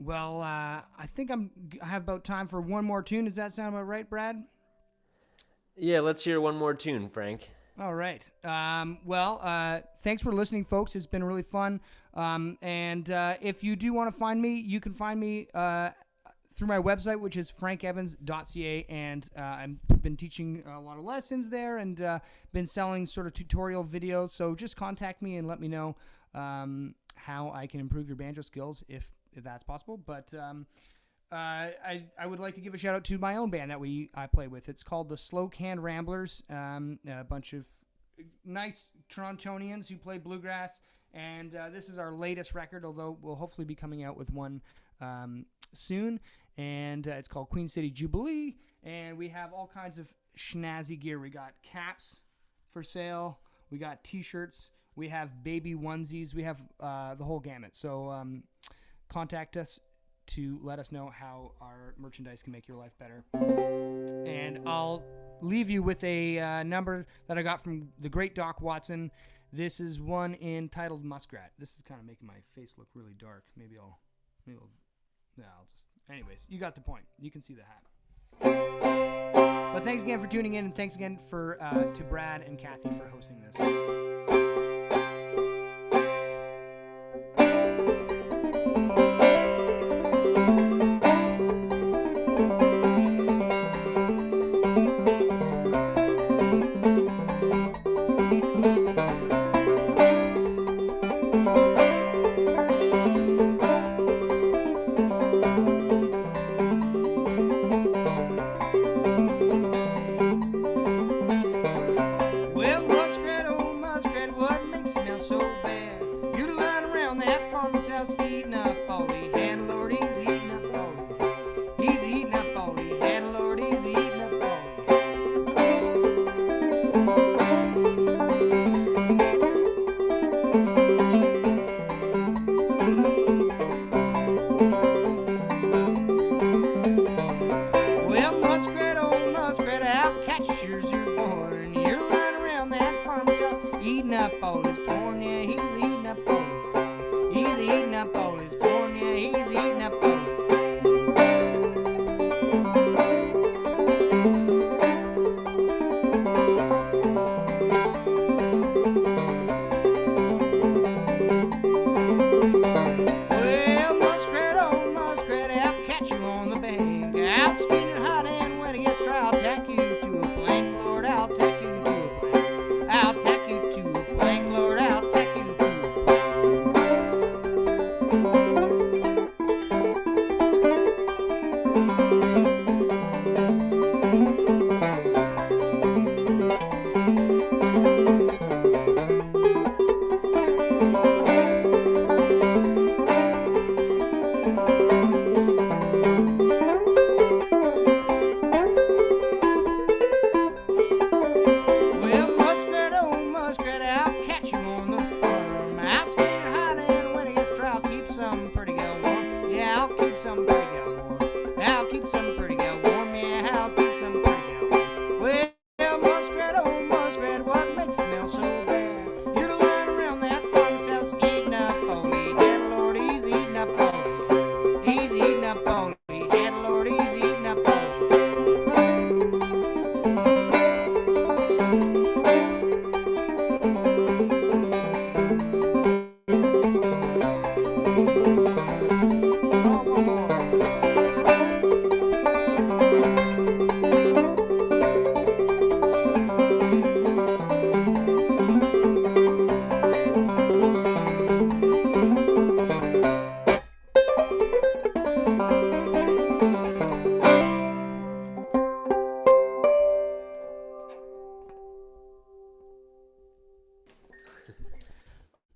Well, I think I have about time for one more tune. Does that sound about right, Brad? Yeah, let's hear one more tune, Frank. All right. Thanks for listening, folks. It's been really fun. And if you do want to find me, you can find me through my website, which is frankevans.ca. And I've been teaching a lot of lessons there and been selling sort of tutorial videos. So just contact me and let me know how I can improve your banjo skills if that's possible. But I would like to give a shout out to my own band that I play with. It's called the Slow Can Ramblers. A bunch of nice Torontonians who play bluegrass, and this is our latest record. Although we'll hopefully be coming out with one soon, and it's called Queen City Jubilee. And we have all kinds of schnazzy gear. We got caps for sale. We got T-shirts. We have baby onesies. We have the whole gamut. So contact us to let us know how our merchandise can make your life better. And I'll leave you with a number that I got from the great Doc Watson. This is one entitled Muskrat. This is kind of making my face look really dark. Anyways, you got the point. You can see the hat. But thanks again for tuning in, and thanks again to Brad and Cathy for hosting this.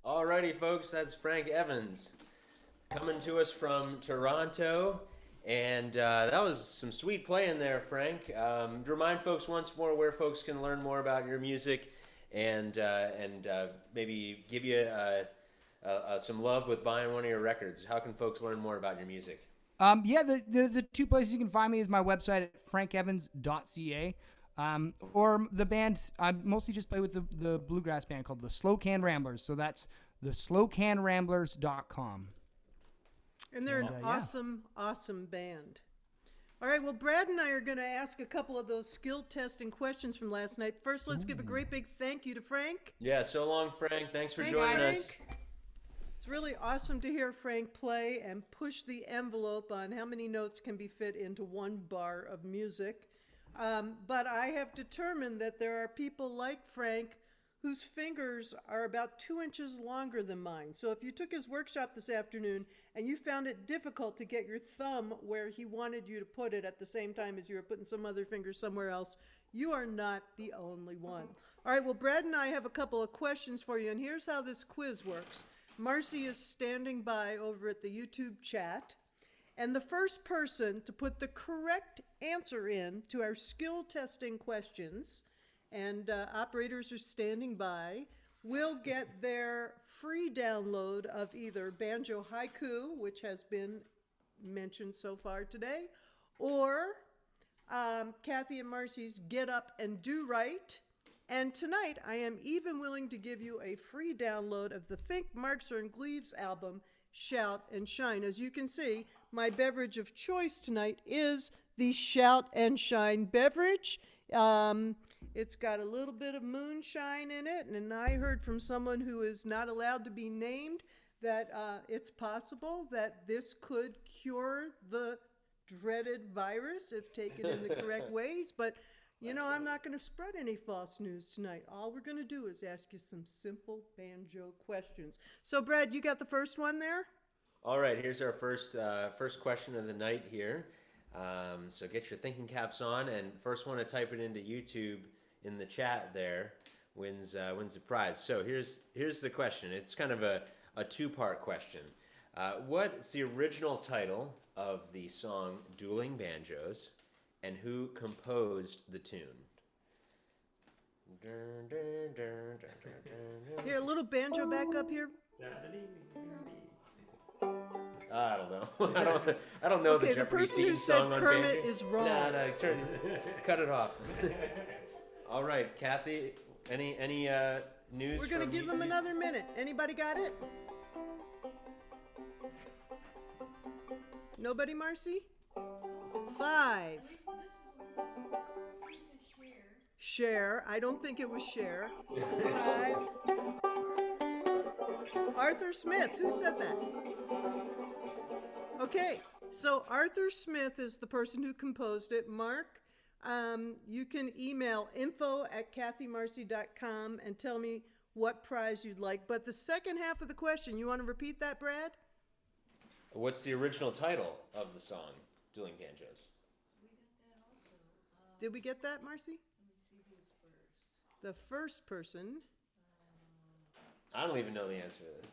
Alrighty, folks, that's Frank Evans coming to us from Toronto. And that was some sweet playing there, Frank. Remind folks once more where folks can learn more about your music and maybe give you some love with buying one of your records, how can folks learn more about your music? Yeah, the two places you can find me is my website at frankevans.ca, or the band. I mostly just play with the bluegrass band called the Slow Can Ramblers. So that's the slowcanramblers.com. And they're an awesome band. All right, well, Brad and I are going to ask a couple of those skill testing questions from last night. First, let's give a great big thank you to Frank. Yeah, so long, Frank. Thanks for Thanks, joining us. Frank. It's really awesome to hear Frank play and push the envelope on how many notes can be fit into one bar of music. But I have determined that there are people like Frank whose fingers are about 2 inches longer than mine. So if you took his workshop this afternoon and you found it difficult to get your thumb where he wanted you to put it at the same time as you were putting some other finger somewhere else, you are not the only one. All right, well, Brad and I have a couple of questions for you, and here's how this quiz works. Marcy is standing by over at the YouTube chat, and the first person to put the correct answer in to our skill testing questions, and operators are standing by, will get their free download of either Banjo Haiku, which has been mentioned so far today, or Cathy and Marcy's Get Up and Do Right. And tonight, I am even willing to give you a free download of the Fink, Marxer, and Gleaves album, Shout and Shine. As you can see, my beverage of choice tonight is the Shout and Shine beverage. It's got a little bit of moonshine in it, and I heard from someone who is not allowed to be named that it's possible that this could cure the dreaded virus if taken in the correct ways, but you know, I'm not going to spread any false news tonight. All we're going to do is ask you some simple banjo questions. So, Brad, you got the first one there? All right, here's our first question of the night here. So get your thinking caps on, and first one to type it into YouTube in the chat there wins the prize. So here's the question. It's kind of a two-part question. What's the original title of the song Dueling Banjos, and who composed the tune? Here, a little banjo back up here. I don't know. I don't know Okay, the Jeopardy person who theme said song on Kermit banjo. is wrong. No, cut it off. All right, Cathy, any news? We're going to from give you? them another minute. Anybody got it? Nobody, Marcy? 5. Cher. I don't think it was Cher. 5. Arthur Smith. Who said that? Okay, so Arthur Smith is the person who composed it. Mark, you can email info@cathymarcy.com and tell me what prize you'd like. But the second half of the question, you want to repeat that, Brad? What's the original title of the song Dueling Banjos? Did we get that, Marcy? The first person. I don't even know the answer to this.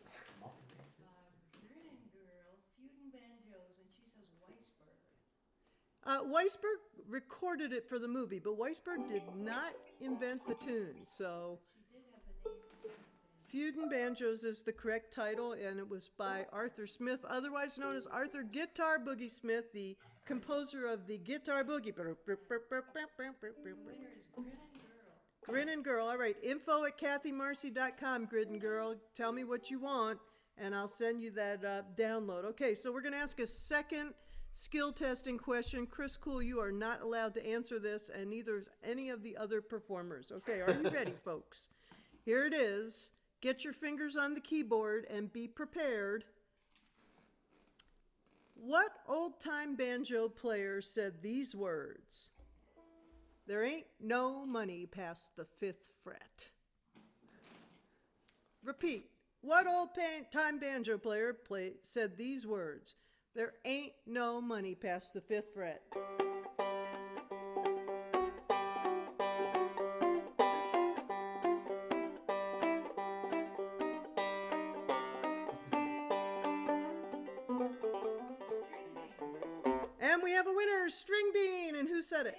Weisberg recorded it for the movie, but Weisberg did not invent the tune. So, Feudin' Banjos is the correct title, and it was by Arthur Smith, otherwise known as Arthur Guitar Boogie Smith, the composer of the Guitar Boogie. Grin Girl. All right, info@cathymarcy.com, Grin Girl. Tell me what you want, and I'll send you that download. Okay, so we're going to ask a second skill testing question. Chris Coole, you are not allowed to answer this, and neither is any of the other performers. Okay, are you ready, folks? Here it is. Get your fingers on the keyboard and be prepared. What old-time banjo player said these words? There ain't no money past the 5th fret. Repeat. What old-time banjo player said these words? There ain't no money past the 5th fret. And we have a winner, String Bean. And who said it?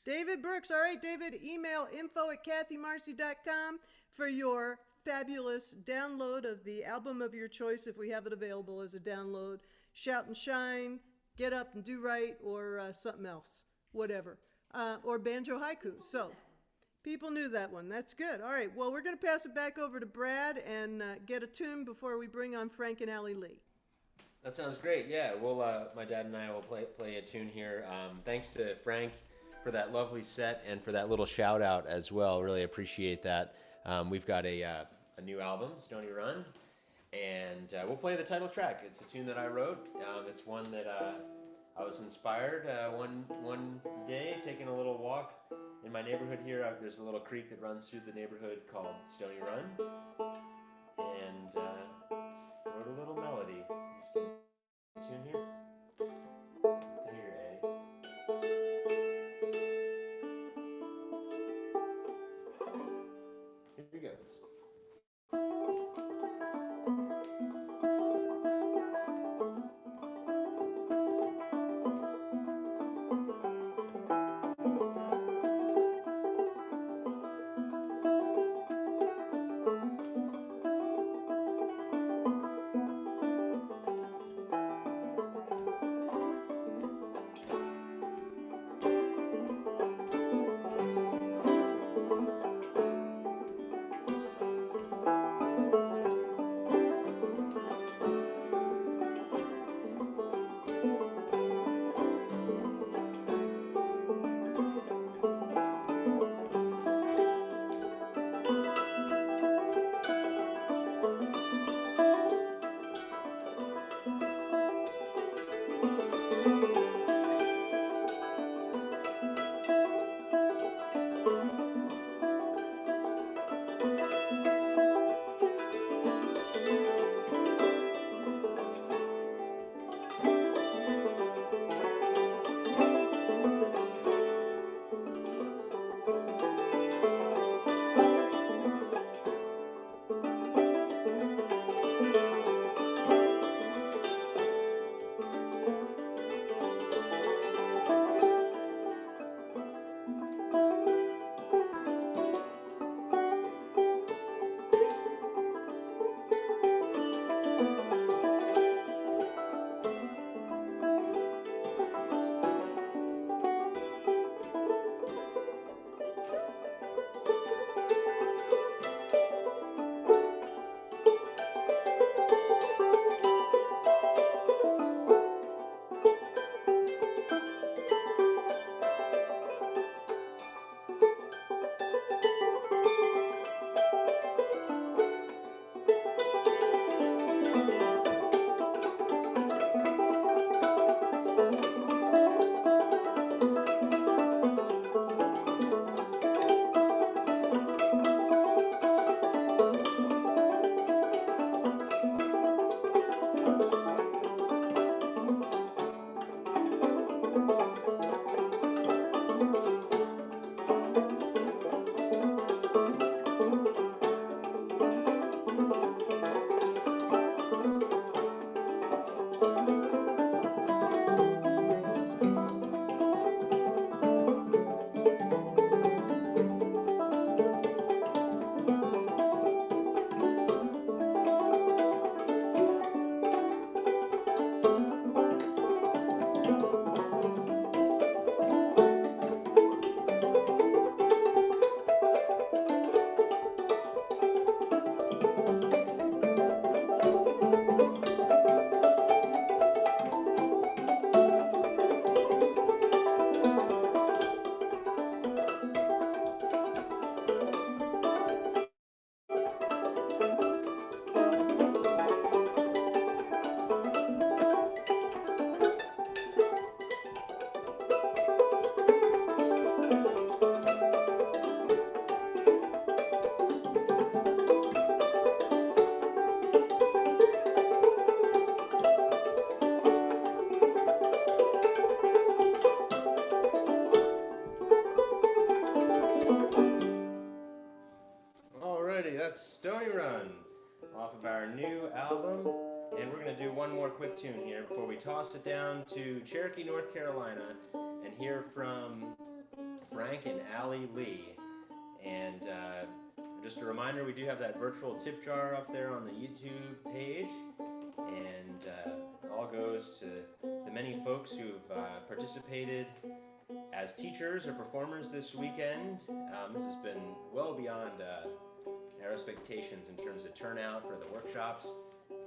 David Brooks. All right, David, email info@cathymarcy.com for your fabulous download of the album of your choice if we have it available as a download. Shout and Shine, Get Up and Do Right, or something else, whatever. Or Banjo Haiku. So people knew that one. That's good. All right. Well, we're going to pass it back over to Brad and get a tune before we bring on Frank and Allie Lee. That sounds great. Yeah, we'll my dad and I will play a tune here. Thanks to Frank for that lovely set and for that little shout out as well. Really appreciate that. We've got a new album, Stony Run, and we'll play the title track. It's a tune that I wrote. It's one that I was inspired one day taking a little walk in my neighborhood here. There's a little creek that runs through the neighborhood called Stony Run, and wrote a little melody. Just tune here. You can hear A. Here goes. That's Stony Run off of our new album. And we're going to do one more quick tune here before we toss it down to Cherokee, North Carolina, and hear from Frank and Allie Lee. And just a reminder, we do have that virtual tip jar up there on the YouTube page, and it all goes to the many folks who've participated as teachers or performers this weekend. This has been well beyond our expectations in terms of turnout for the workshops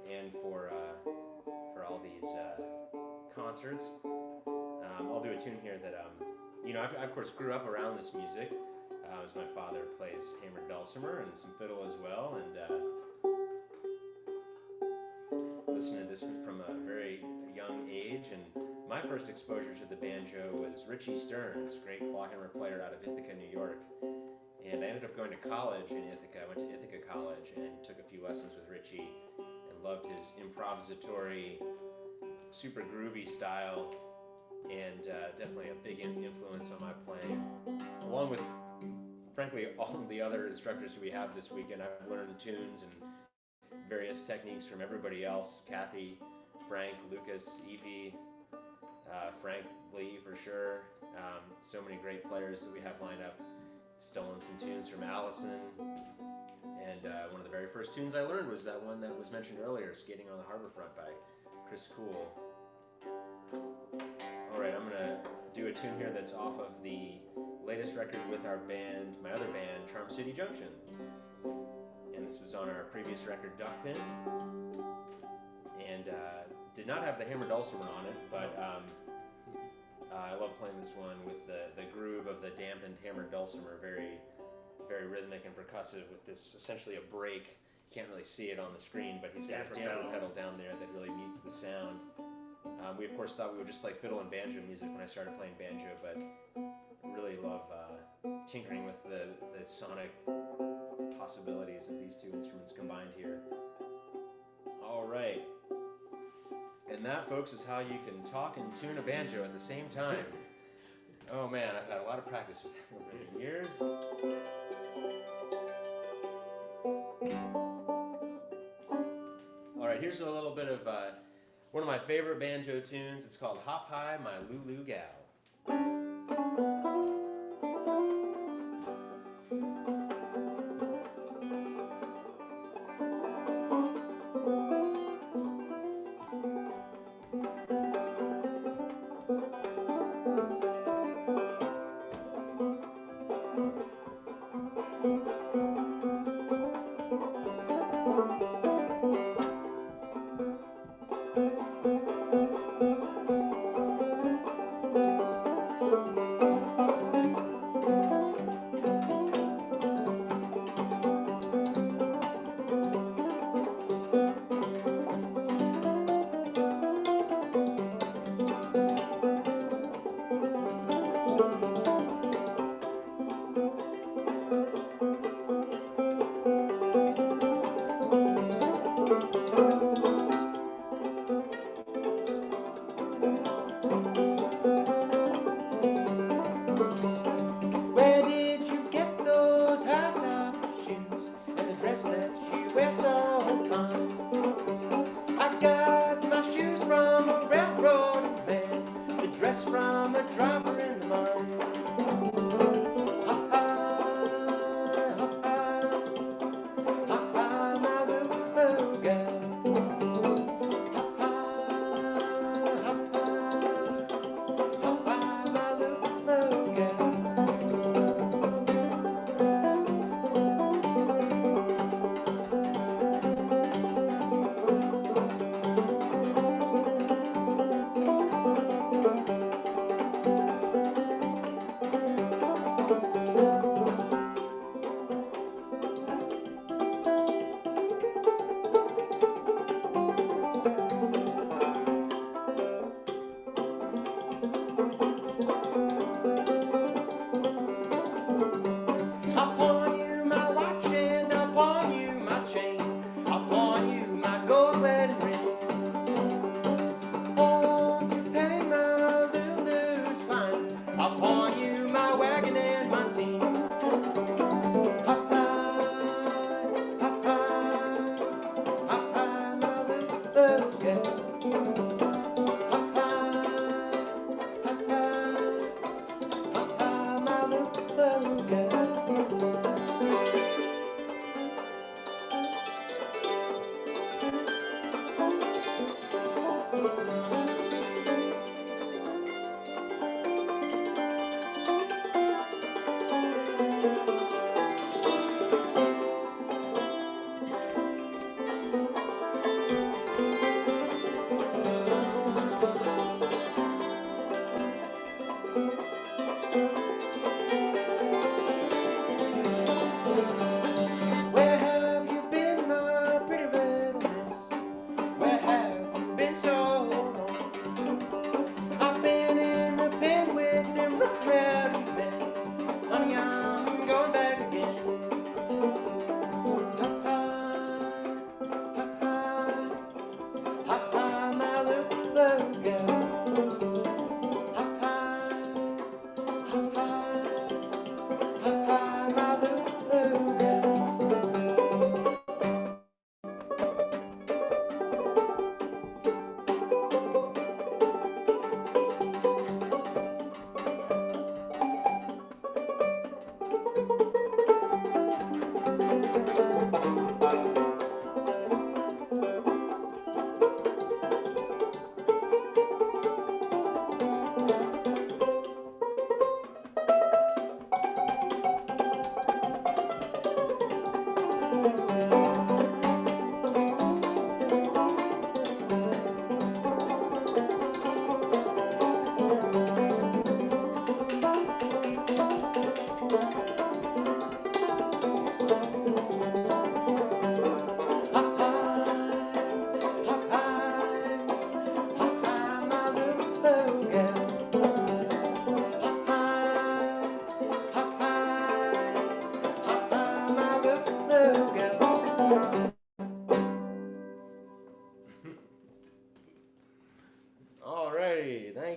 and for all these concerts. I'll do a tune here that I of course grew up around this music, as my father plays hammered dulcimer and some fiddle as well, and listened to this from a very young age. And my first exposure to the banjo was Richie Stearns, great clawhammer player out of Ithaca, New York. And I ended up going to college in Ithaca. I went to Ithaca College and took a few lessons with Richie and loved his improvisatory, super groovy style, and definitely a big influence on my playing. Along with, frankly, all of the other instructors who we have this weekend, I've learned tunes and various techniques from everybody else: Cathy, Frank, Lucas, Evie, Frank Lee for sure. So many great players that we have lined up. Stolen some tunes from Allison, and one of the very first tunes I learned was that one that was mentioned earlier, Skating on the Harborfront by Coole. Alright, I'm gonna do a tune here that's off of the latest record with our band, my other band, Charm City Junction. And this was on our previous record, Duckpin, and did not have the hammered dulcimer on it, but I love playing this one with the groove of the dampened hammered dulcimer, very, very rhythmic and percussive, with this essentially a break. You can't really see it on the screen, but he's got a damper pedal down there that really mutes the sound. We of course thought we would just play fiddle and banjo music when I started playing banjo, but really love tinkering with the sonic possibilities of these two instruments combined here. All right. And that, folks, is how you can talk and tune a banjo at the same time. Oh man, I've had a lot of practice with that over the years. All right, here's a little bit of one of my favorite banjo tunes. It's called Hop High, My Lulu Gal.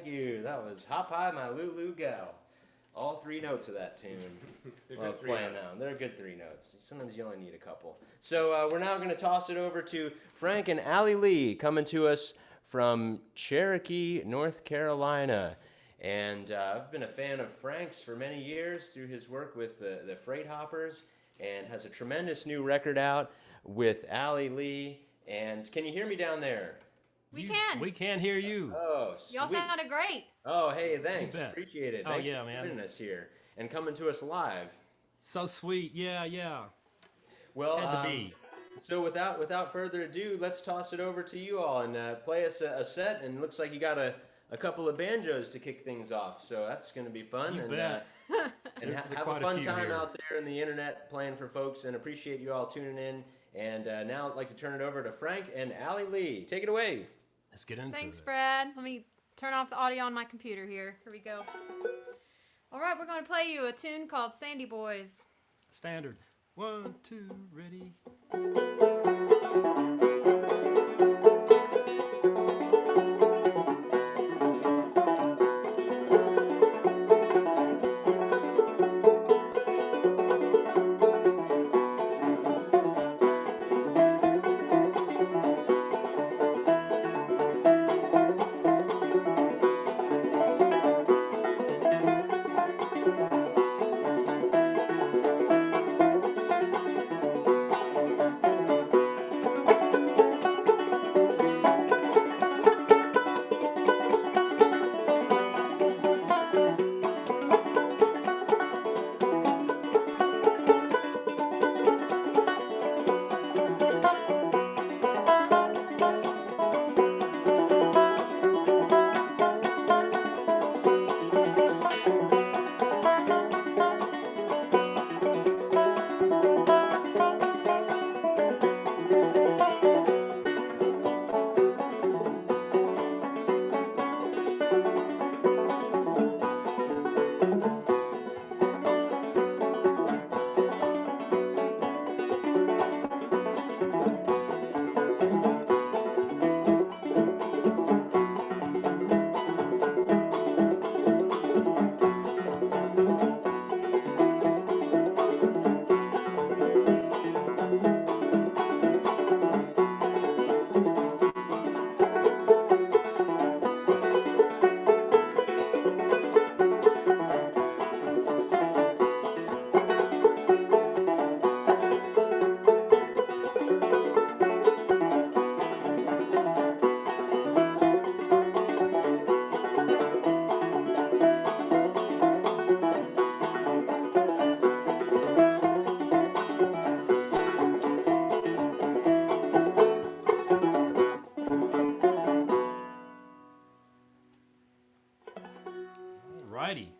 Thank you. That was Hop High, My Lulu Gal. All 3 notes of that tune. Love playing them. They're good 3 notes. Sometimes you only need a couple. So we're now going to toss it over to Frank and Allie Lee, coming to us from Cherokee, North Carolina. And I've been a fan of Frank's for many years through his work with the Freight Hoppers, and has a tremendous new record out with Allie Lee. And can you hear me down there? We can. We can hear you. Oh, sweet. Y'all sounded great. Oh, hey, thanks. You bet. Appreciate it. Oh, Thanks yeah, for man. joining us here and coming to us live. So sweet. Yeah. Well, Had to be. So without further ado, let's toss it over to you all and play us a set. And it looks like you got a couple of banjos to kick things off. So that's going to be fun. You and bet. and There's have quite a a fun few time here. out there in the internet playing for folks. And appreciate you all tuning in. And now I'd like to turn it over to Frank and Allie Lee. Take it away. Let's get into Thanks, it. Brad. Let me turn off the audio on my computer here. Here we go. All right, we're going to play you a tune called Sandy Boys. Standard. 1, 2, ready. Righty.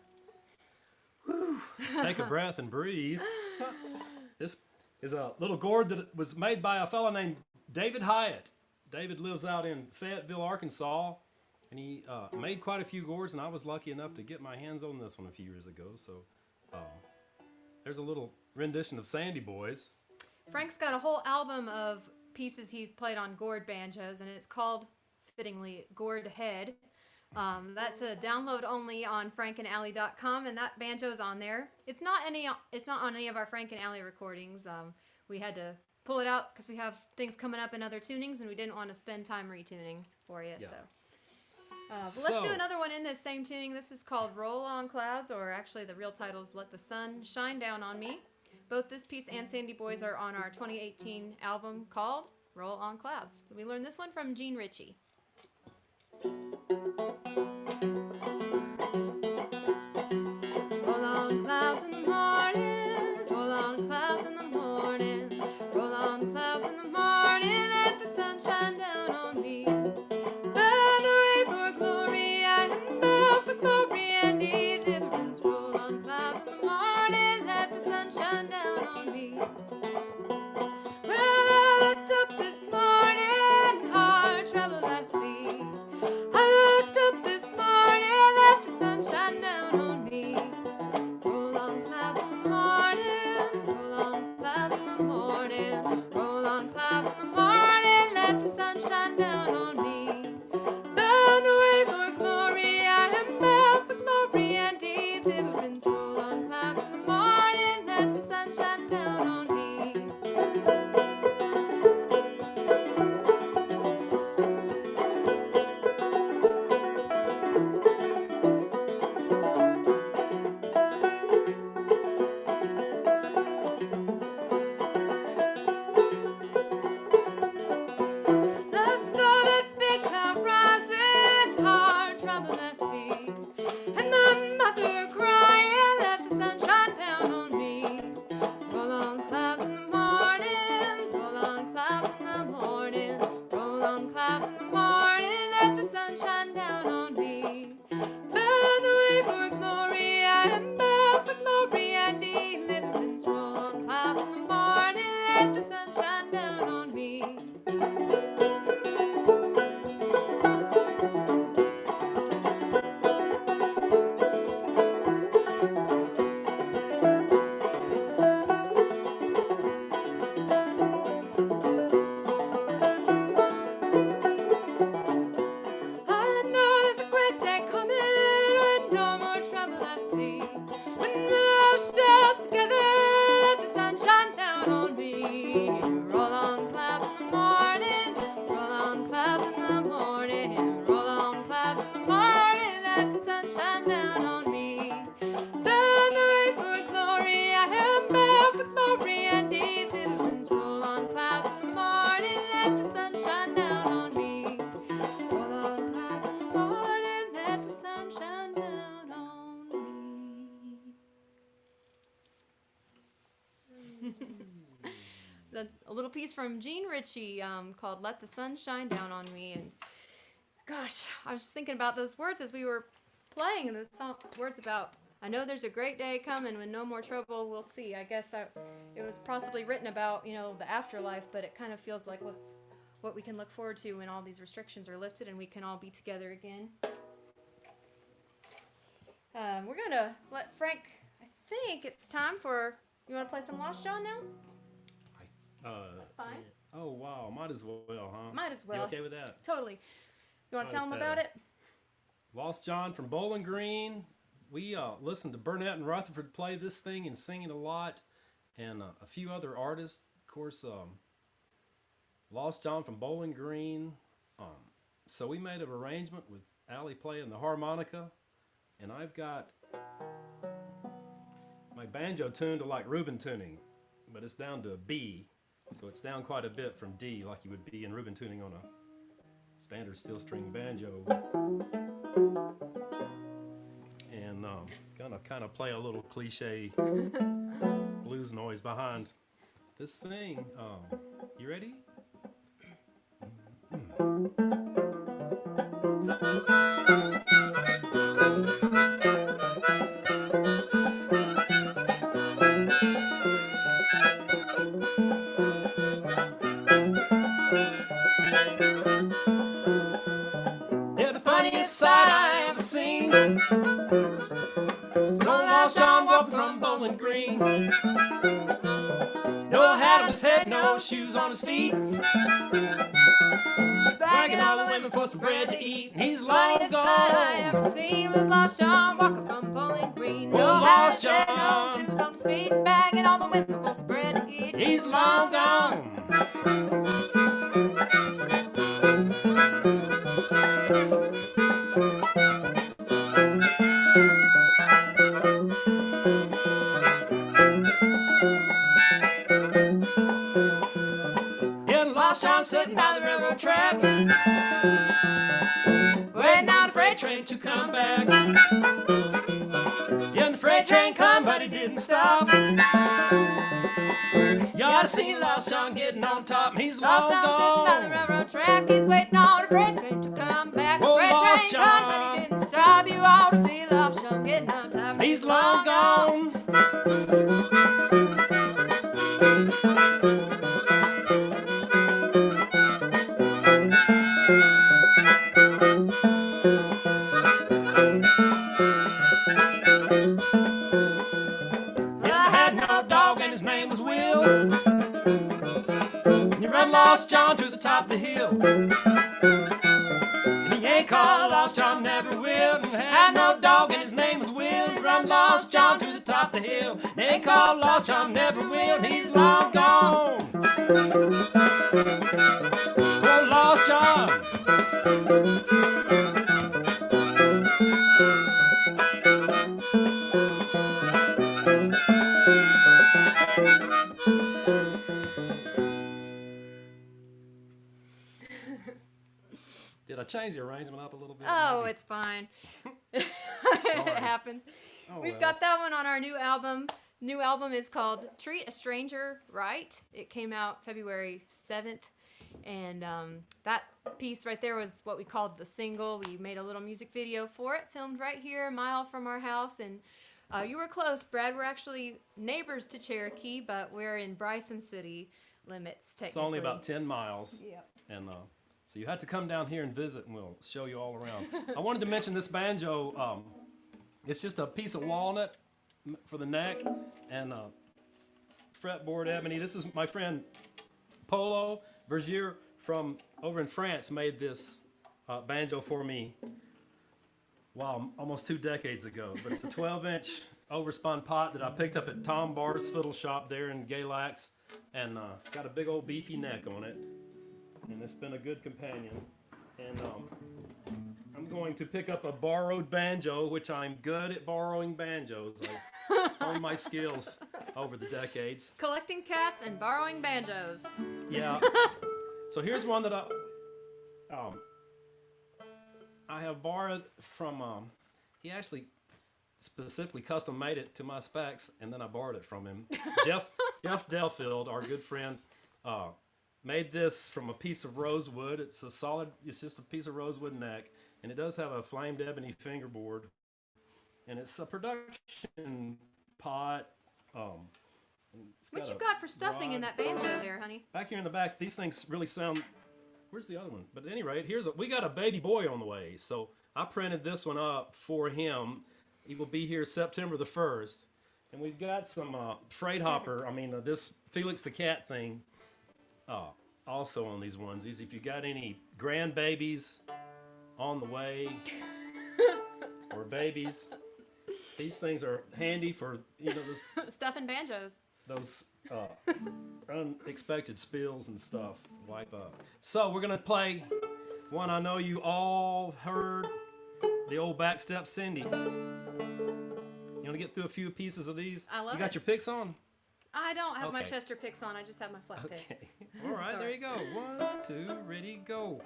Whew. Take a breath and breathe. This is a little gourd that was made by a fellow named David Hyatt. David lives out in Fayetteville, Arkansas, and he made quite a few gourds, and I was lucky enough to get my hands on this one a few years ago. So there's a little rendition of Sandy Boys. Frank's got a whole album of pieces he's played on gourd banjos, and it's called, fittingly, Gourd Head. That's a download only on frankandallie.com, and that banjo's on there. It's not on any of our Frank and Allie recordings. We had to pull it out because we have things coming up in other tunings, and we didn't want to spend time retuning for you. Yeah. But let's do another one in this same tuning. This is called Roll on Clouds, or actually the real title is Let the Sun Shine Down on Me. Both this piece and Sandy Boys are on our 2018 album called Roll on Clouds. We learned this one from Gene Ritchie. Roll on clouds in the morning, roll on clouds in the morning, roll on clouds in the morning, let the sun shine down on me. And away for glory, I am bound for glory and deliverance. Roll on clouds in the morning, let the sun shine down on me. Well, I looked up this morning, hard trouble I see. I looked up this I know there's a great day coming when no more trouble I see. When we'll all shout together, let the sun shine down on me. Roll on clouds in the morning, roll on clouds in the morning, roll on clouds in the morning, let the sun shine down on me. Then the way for glory, I am bound for glory and deliverance. Roll on clouds in the morning, let the sun shine down on me. Roll on clouds in the morning, let the sun shine down on me. A little piece from Gene Ritchie called Let the Sun Shine Down on Me. And gosh, I was just thinking about those words as we were playing, and the song, words about, I know there's a great day coming when no more trouble we'll see. I guess it was possibly written about, the afterlife, but it kind of feels like what we can look forward to when all these restrictions are lifted and we can all be together again. We're going to let Frank, I think it's time for, you want to play some Lost John now? That's fine. Oh, wow. Might as well, huh? Might as well. You okay with that? Totally. You want to tell How's them that? about it? Lost John from Bowling Green. We listened to Burnett and Rutherford play this thing and sing it a lot, and a few other artists. Of course, Lost John from Bowling Green. So we made an arrangement with Allie playing the harmonica, and I've got my banjo tuned to like Reuben tuning, but it's down to a B, so it's down quite a bit from D, like you would be in Reuben tuning on a standard steel string banjo. And gonna kind of play a little cliche blues noise behind this thing. You ready? They're the funniest sight I ever seen. Long lost John walking from Bowling Green. No hat on his head, no shoes on his feet. Begging all the women for some bread to eat. He's long Funniest sight I gone. ever seen was Lost John walking from Bowling Green. Oh, No Lost hat, no John. shoes on his feet, begging all the women for some bread to eat. He's long gone. Yeah, Lost John sitting by the railroad track, waiting on the freight train to come back. Yeah, and the freight train come, but it didn't stop. You ought to see Lost John getting on top, and he's long Lost John sitting by the gone. railroad track, he's waiting on the freight train to come back. The Oh, freight Lost train come, but John. he didn't stop. You ought to see Lost John getting on top. And he's long gone. Yeah, I had no dog and his name was Will. And he run Lost John to the top of the hill. And he ain't called Lost John, never will. And he had no dog and his name was Will. He run Lost John to the top of the hill. And he ain't called Lost John, never will. And he's long gone. Oh, Lost John. Did I change the arrangement up a little bit? Oh, it's fine. It happens. Oh, We've well. got that one on our new album. New album is called Treat a Stranger Right. It came out February 7th. And that piece right there was what we called the single. We made a little music video for it, filmed right here, a mile from our house. And you were close, Brad. We're actually neighbors to Cherokee, but we're in Bryson City. limits, It's technically. only about 10 miles. Yep. And so you have to come down here and visit, and we'll show you all around. I wanted to mention this banjo. It's just a piece of walnut for the neck and fretboard ebony. This is my friend Polo Bergier from over in France made this banjo for me. Wow, almost 2 decades ago. But it's a 12-inch overspun pot that I picked up at Tom Barr's fiddle shop there in Galax. And it's got a big old beefy neck on it. And it's been a good companion. And I'm going to pick up a borrowed banjo, which I'm good at borrowing banjos. I've honed my skills over the decades. Collecting cats and borrowing banjos. Yeah. So here's one that I have borrowed from, he actually specifically custom made it to my specs, and then I borrowed it from him. Jeff Delfield, our good friend, made this from a piece of rosewood. It's just a piece of rosewood neck, and it does have a flamed ebony fingerboard, and it's a production pot. What you got for stuffing in that banjo there, honey? Back here in the back, these things really sound. Where's the other one? But at any rate, we got a baby boy on the way, so I printed this one up for him. He will be here September the 1st, and we've got some freight hopper. This Felix the Cat thing. Also on these onesies. If you got any grandbabies on the way or babies, these things are handy for Stuffing banjos. those unexpected spills and stuff. Wipe up. So we're gonna play one I know you all heard, the old backstep Cindy. You wanna get through a few pieces of these? I love You got it. your picks on? I don't have my Okay. Chester picks on. I just have my flat pick. Okay. All right, there you go. 1, 2, ready, go.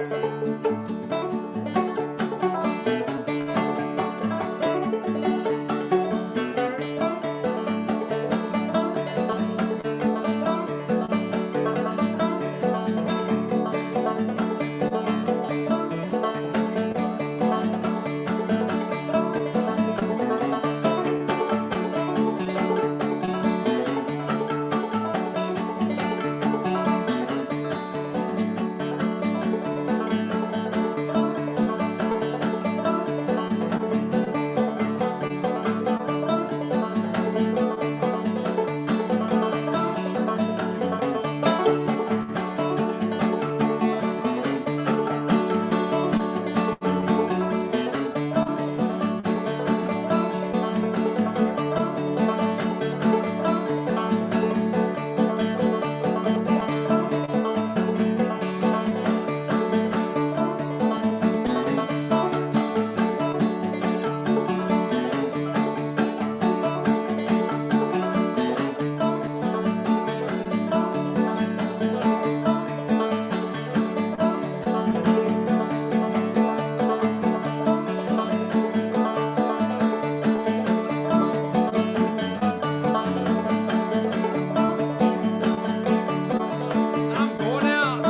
I'm going out.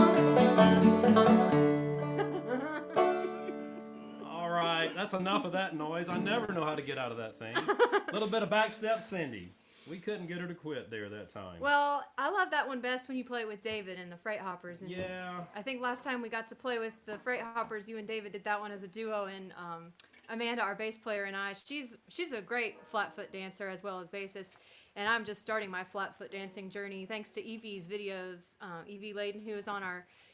All right, that's enough of that noise. I never know how to get out of that thing. A little bit of backstep Cindy. We couldn't get her to quit there that time. Well, I love that one best when you play it with David and the Freight Hoppers. And Yeah. I think last time we got to play with the Freight Hoppers, you and David did that one as a duo, and Amanda, our bass player, and I, she's a great flat-foot dancer as well as bassist, and I'm just starting my flat-foot dancing journey thanks to Evie's videos. Evie Layden, who was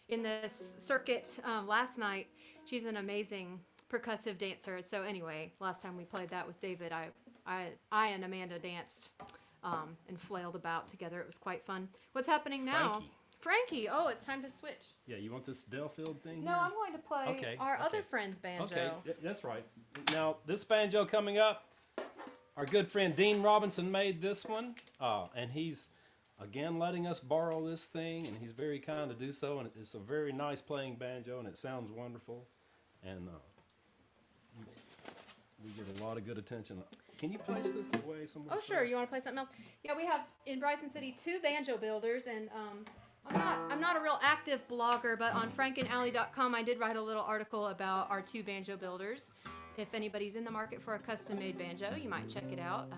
in this circuit last night, she's an amazing percussive dancer. So anyway, last time we played that with David, I and Amanda danced and flailed about together. It was quite fun. What's happening now? Frankie, oh, it's time to switch. Yeah, you want this Delfield thing? No, here? I'm going to play our other friend's banjo. Okay, that's right. Now, this banjo coming up, our good friend Dean Robinson made this one, and he's, again, letting us borrow this thing, and he's very kind to do so, and it's a very nice playing banjo, and it sounds wonderful, and we give a lot of good attention. Can you place this away somewhere? Oh, sure. You want to play something else? Yeah, we have in Bryson City 2 banjo builders, and I'm not a real active blogger, but on frankandallie.com I did write a little article about our 2 banjo builders. If anybody's in the market for a custom-made banjo, you might check it out.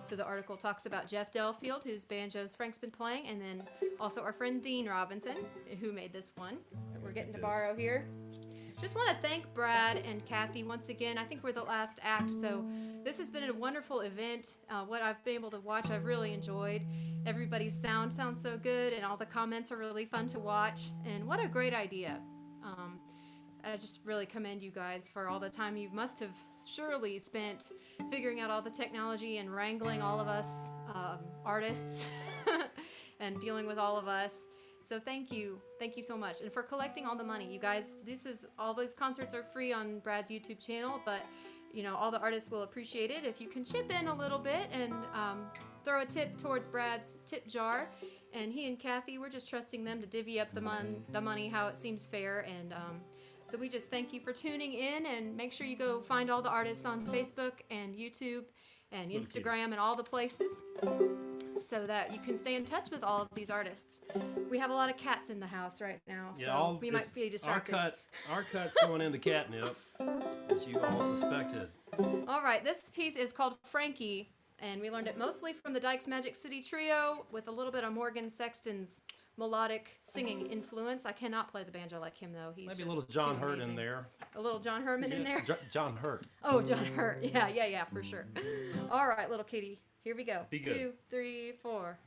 So the article talks about Jeff Delfield, whose banjos Frank's been playing, and then also our friend Dean Robinson, who made this one that we're getting to borrow here. Just want to thank Brad and Cathy once again. I think we're the last act, so this has been a wonderful event. What I've been able to watch, I've really enjoyed. Everybody's sound sounds so good, and all the comments are really fun to watch. And what a great idea. I just really commend you guys for all the time you must have surely spent figuring out all the technology and wrangling all of us artists and dealing with all of us. So thank you so much, and for collecting all the money, you guys. All these concerts are free on Brad's YouTube channel, but all the artists will appreciate it if you can chip in a little bit and throw a tip towards Brad's tip jar. And he and Cathy, we're just trusting them to divvy up the money how it seems fair. And so we just thank you for tuning in, and make sure you go find all the artists on Facebook and YouTube and Instagram and all the places, so that you can stay in touch with all of these artists. We have a lot of cats in the house right now, so we might be distracted. Our cut's going into catnip, as you all suspected. All right, this piece is called Frankie, and we learned it mostly from the Dykes Magic City Trio with a little bit of Morgan Sexton's melodic singing influence. I cannot play the banjo like him, though. He's Maybe just a little John too Hurt amazing. in there. A little John Herman in there? John Hurt. Oh, John Hurt. Yeah, for sure. All right, little kitty. Here we go. Be good. 2, 3, 4.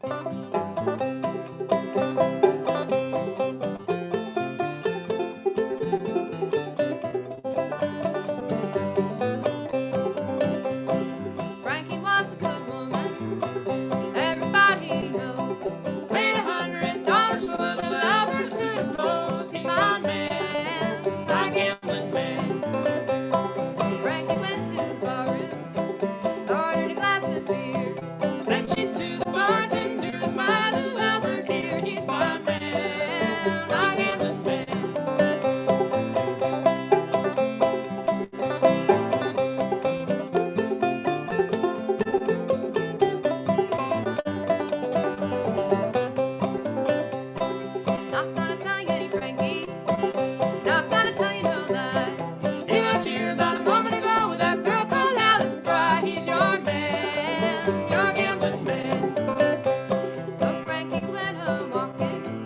Frankie was a good woman, everybody knows. Paid $100 for a little Albert suit of clothes. He's my man, my gambling man. Frankie went to the barroom, ordered a glass of beer, sent you to the bartender's, my little Albert here. He's my man, my gambling man. Not gonna tell you any Frankie, not gonna tell you no lie. You got here about a moment ago with that girl called Alice Fry. He's your man, your gambling man. So Frankie went home walking,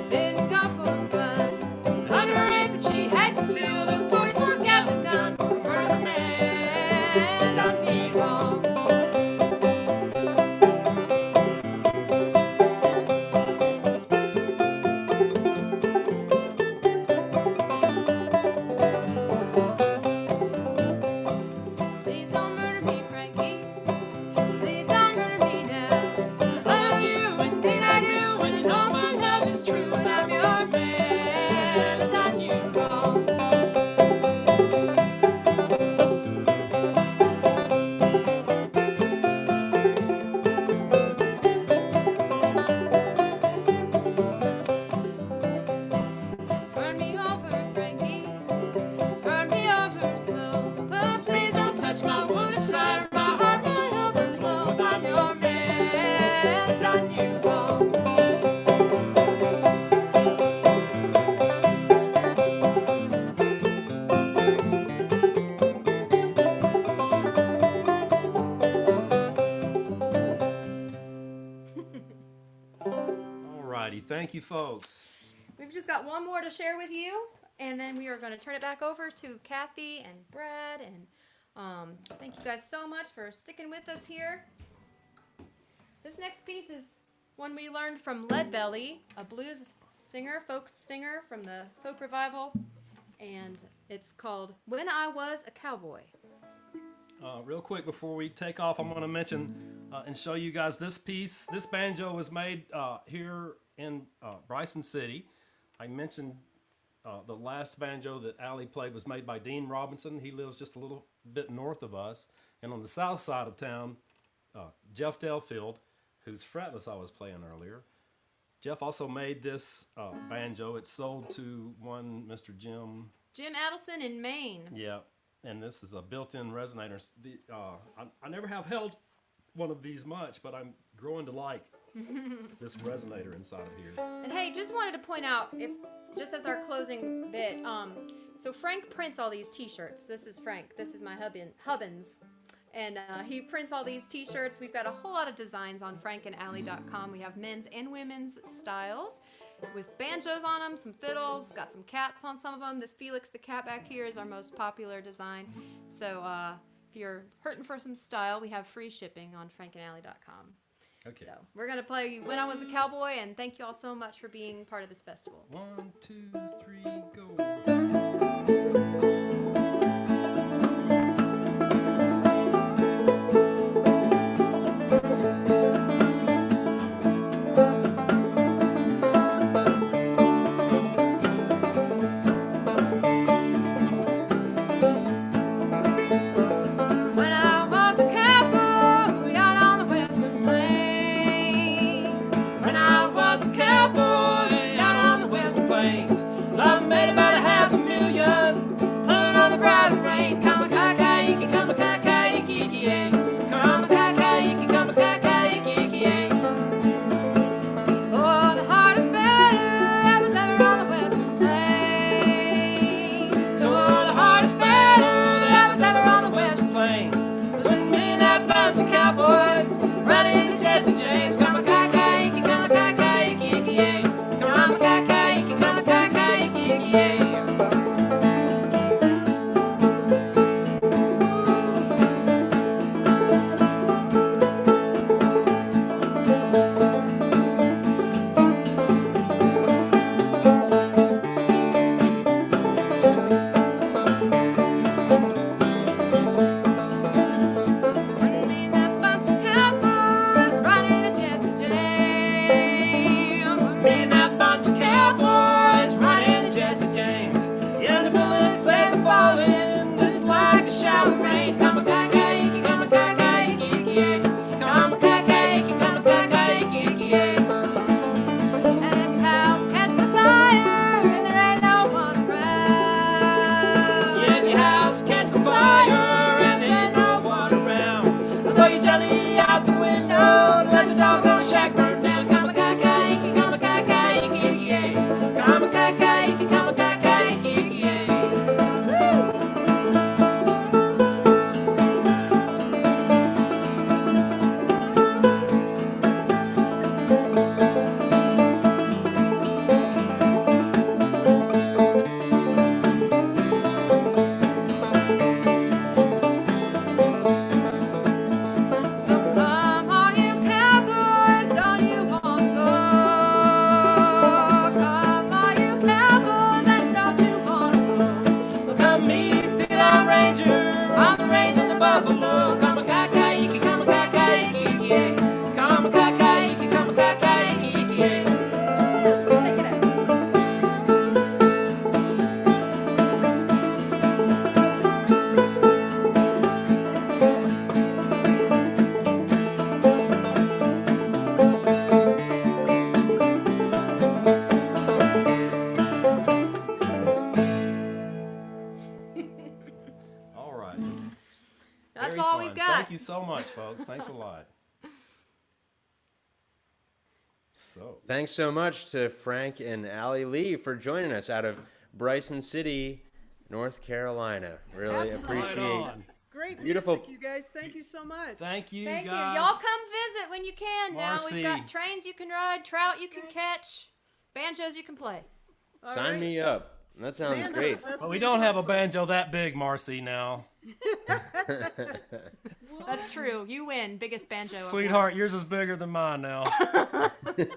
didn't go for fun. Under her apron she had concealed a 44 gallon gun for murder the man done me wrong. Please don't murder me, Frankie. Please don't murder me now. I love you, indeed I do, and you know my love is true, and I'm your man, and done you wrong. Turn me over, Frankie. Turn me over slow. But please don't touch my wounded side, or my heart might overflow. I'm your man, done you wrong. Alrighty, thank you, folks. We've just got one more to share with you, and then we are going to turn it back over to Cathy and Brad. And thank you guys so much for sticking with us here. This next piece is one we learned from Leadbelly, a blues singer, folk singer from the folk revival, and it's called When I Was a Cowboy. Real quick before we take off, I'm going to mention and show you guys this piece. This banjo was made here in Bryson City. I mentioned the last banjo that Allie played was made by Dean Robinson. He lives just a little bit north of us. And on the south side of town, Jeff Delfield, whose fretless I was playing earlier. Jeff also made this banjo. It's sold to one Mr. Jim Adelson in Maine. Yeah, and this is a built-in resonator. I never have held one of these much, but I'm growing to like this resonator inside of here. And hey, just wanted to point out, if just as our closing bit, so Frank prints all these T-shirts. This is Frank. This is my Hubbins. And he prints all these t-shirts. We've got a whole lot of designs on frankandallie.com. We have men's and women's styles with banjos on them, some fiddles, got some cats on some of them. This Felix the cat back here is our most popular design. So if you're hurting for some style, we have free shipping on frankandallie.com. Okay. So we're going to play When I Was a Cowboy, and thank you all so much for being part of this festival. 1, 2, 3, go. When I was a cowboy out on the western plains. When I was a cowboy out on the western plains, I made about $500,000 pulling on the bridle rein. Come a kaka-iki, come a kaka-iki, yay. Come a kaka-iki, come a kaka-iki, yay. Oh, the hardest battle that was ever on the western plains. So the hardest battle that was ever on the western plains was when me and that bunch of cowboys ran into Jesse James. Come a kaka-iki, come a kaka-iki, yay. Come a kaka-iki, come a kaka-iki, yay. Me and that bunch of cowboys riding a Jesse James. Me and that bunch of cowboys riding to Jesse James. Yeah, the bullet says falling just like a shower of rain. Come a kaka-iki, come a kaka-iki, yay. Come a kaka-iki, come a kaka-iki, yay. And if your house catches a fire and there ain't no one around. Yeah, if your house catches fire and there ain't no one around, I'll throw your jelly out the window and let the doggone shack burn down. Come a kaka-iki, come a kaka-iki, yay. Come a kaka-iki, come a kaka-iki, yay. So come all you cowboys, don't you want to go? Come all you cowboys, and don't you want to go? Well, come meet the Lone Ranger on the range in the buffalo. Come a kaka-iki, come a kaka-iki, yay. Come a kaka-iki, come a kaka-iki, yay. Take it out. All right. That's Very all fun. we've got. Thank you so much, folks. Thanks a lot. So, Thanks so much to Frank and Allie Lee for joining us out of Bryson City, North Carolina. Really Absolutely. right appreciate on. Great Beautiful. music, you guys. Thank you so much. Thank you, Thank you. guys. Y'all come visit when you can now. Marcy. We've got trains you can ride, trout you can catch, banjos you can play. All Sign right. me up. That sounds Banjos, great. that's Well, we the don't have a important banjo that big, Marcy, now. That's true. You win. Biggest banjo. award. Sweetheart, yours is bigger than mine now. Size Okay.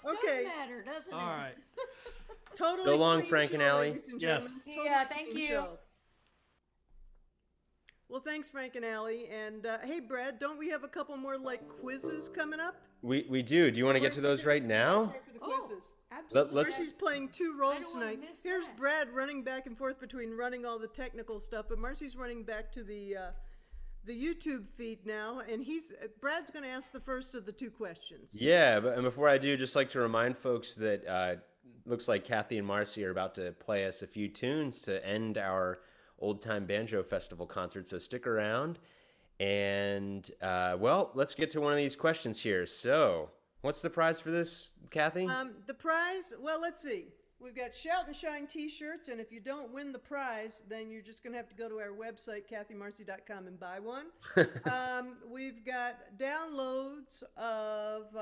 does matter, doesn't it? All right. Totally So long, clean Frank show, and Allie. ladies and Yes. gentlemen. Yeah, Totally thank clean you. show. Well, thanks, Frank and Allie. And hey, Brad, don't we have a couple more like quizzes coming up? We do. Do you want to get to those right now? For the Oh, quizzes. absolutely. Let's. Marcy's playing two I roles don't wanna tonight. miss Here's that. Brad running back and forth between running all the technical stuff, but Marcy's running back to the YouTube feed now, and Brad's going to ask the first of the two questions. Yeah, and before I do, just like to remind folks that looks like Cathy and Marcy are about to play us a few tunes to end our Old Time Banjo Festival concert, so stick around. And, well, let's get to one of these questions here. So, what's the prize for this, Cathy? The prize, well, let's see. We've got Shout and Shine t-shirts, and if you don't win the prize, then you're just going to have to go to our website, CathyMarcy.com, and buy one. We've got downloads of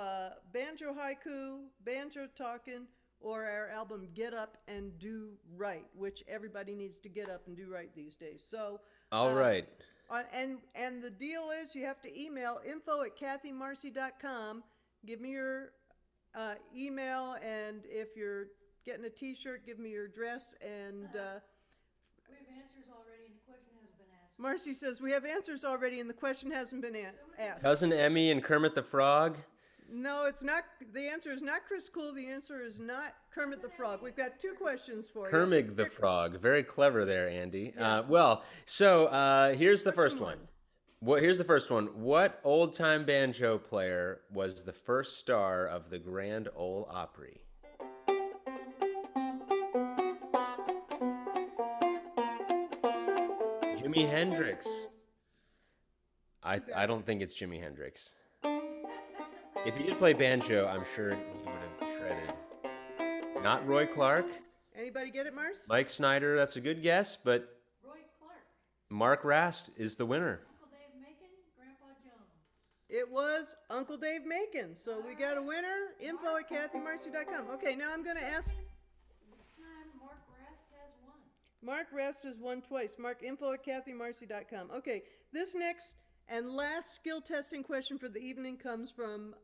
Banjo Haiku, Banjo Talkin', or our album Get Up and Do Right, which everybody needs to get up and do right these days. So, All right. and the deal is you have to email info@CathyMarcy.com. Give me your email, and if you're getting a t-shirt, give me your address. And We have answers already and the question hasn't been asked. Marcy says we have answers already and the question hasn't been asked. Cousin Emmy and Kermit the Frog. No, it's not. The answer is not Chris Coole. The answer is not Kermit the Frog. We've got two questions for you. Kermit the Frog. Very clever there, Andy. Yeah. Here's the first one. Here's the first one. What old-time banjo player was the first star of the Grand Ole Opry? Jimi Hendrix. I don't think it's Jimi Hendrix. If he did play banjo, I'm sure he would have shredded. Not Roy Clark. Anybody get it, Mars? Mike Snyder, that's a good guess, but Roy Clark, Mark Rast is the winner. Uncle Dave Macon, Grandpa Jones. It was Uncle Dave Macon. So we got a winner. Info@CathyMarcy.com. Okay, now I'm going to ask. Time Mark Rast has won. Mark Rast has won twice. Mark, info@CathyMarcy.com. Okay, this next and last skill testing question for the evening comes from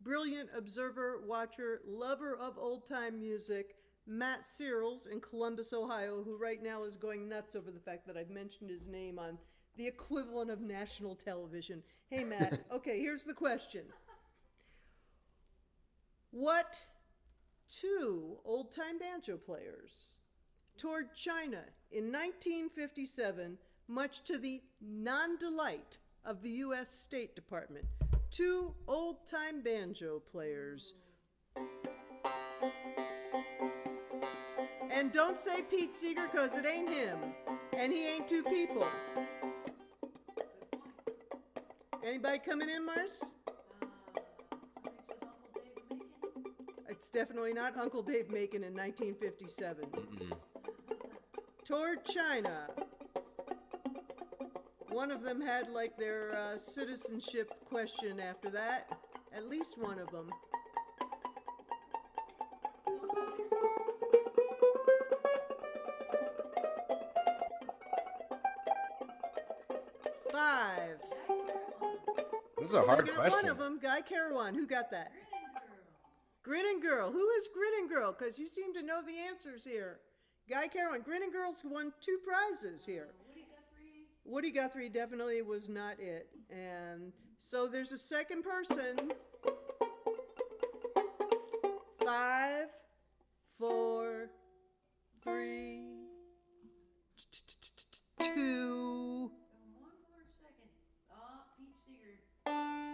brilliant observer, watcher, lover of old time music, Matt Searles in Columbus, Ohio, who right now is going nuts over the fact that I've mentioned his name on the equivalent of national television. Hey, Matt. Okay, here's the question. What two old time banjo players toured China in 1957, much to the non-delight of the U.S. State Department? Two old-time banjo players. And don't say Pete Seeger, because it ain't him. And he ain't two people. Anybody coming in, Mars? Somebody says Uncle Dave Macon. It's definitely not Uncle Dave Macon in 1957. Toured China. One of them had like their citizenship question after that. At least one of them. Five. This is a hard got question. one of them, Guy Carawan. Who got that? Grinning Girl. Who is Grinning Girl? Because you seem to know the answers here. Guy Carawan. Grinning Girl's won 2 prizes here. Woody Guthrie definitely was not it. And so there's a second person. 5, 4, 3, 2. One more second. Pete Seeger.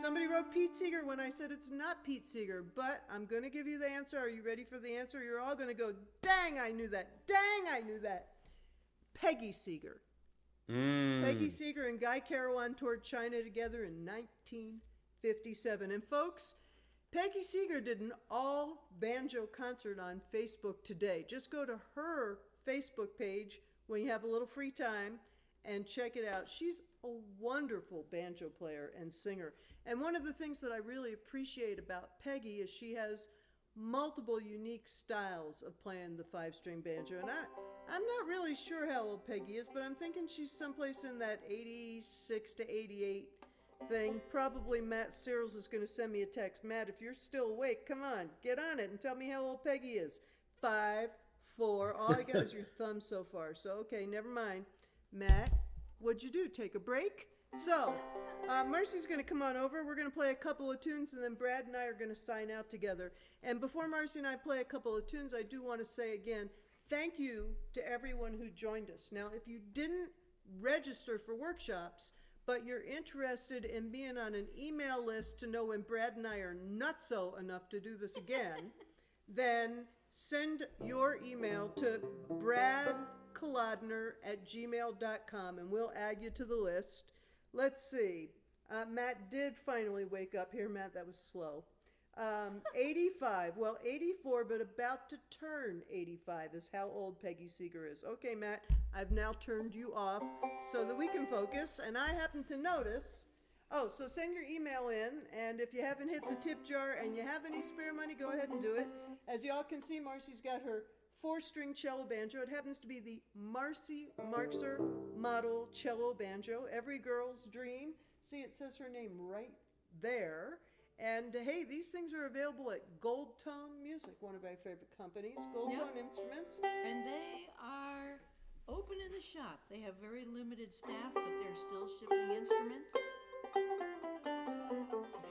Somebody wrote Pete Seeger when I said it's not Pete Seeger, but I'm going to give you the answer. Are you ready for the answer? You're all going to go, dang, I knew that. Dang, I knew that. Peggy Seeger. Peggy Seeger and Guy Carawan toured China together in 1957. And folks, Peggy Seeger did an all banjo concert on Facebook today. Just go to her Facebook page when you have a little free time and check it out. She's a wonderful banjo player and singer. And one of the things that I really appreciate about Peggy is she has multiple unique styles of playing the 5-string banjo. And I'm not really sure how old Peggy is, but I'm thinking she's someplace in that 86 to 88 thing. Probably Matt Searles is going to send me a text. Matt, if you're still awake, come on, get on it and tell me how old Peggy is. 5, 4. All I got is your thumb so far. So, okay, never mind. Matt, what'd you do? Take a break? So, Marcy's going to come on over. We're going to play a couple of tunes, and then Brad and I are going to sign out together. And before Marcy and I play a couple of tunes, I do want to say again, thank you to everyone who joined us. Now, if you didn't register for workshops, but you're interested in being on an email list to know when Brad and I are nutso enough to do this again, then send your email to bradkolodner@gmail.com, and we'll add you to the list. Let's see. Matt did finally wake up here. Matt, that was slow. 85. Well, 84, but about to turn 85 is how old Peggy Seeger is. Okay, Matt, I've now turned you off so that we can focus. And I happen to notice. Oh, so send your email in, and if you haven't hit the tip jar and you have any spare money, go ahead and do it. As y'all can see, Marcy's got her 4-string cello banjo. It happens to be the Marcy Marxer model cello banjo. Every girl's dream. See, it says her name right there. And hey, these things are available at Gold Tone Music, one of my favorite companies, Gold Yep. Tone Instruments. And they are open in the shop. They have very limited staff, but they're still shipping instruments.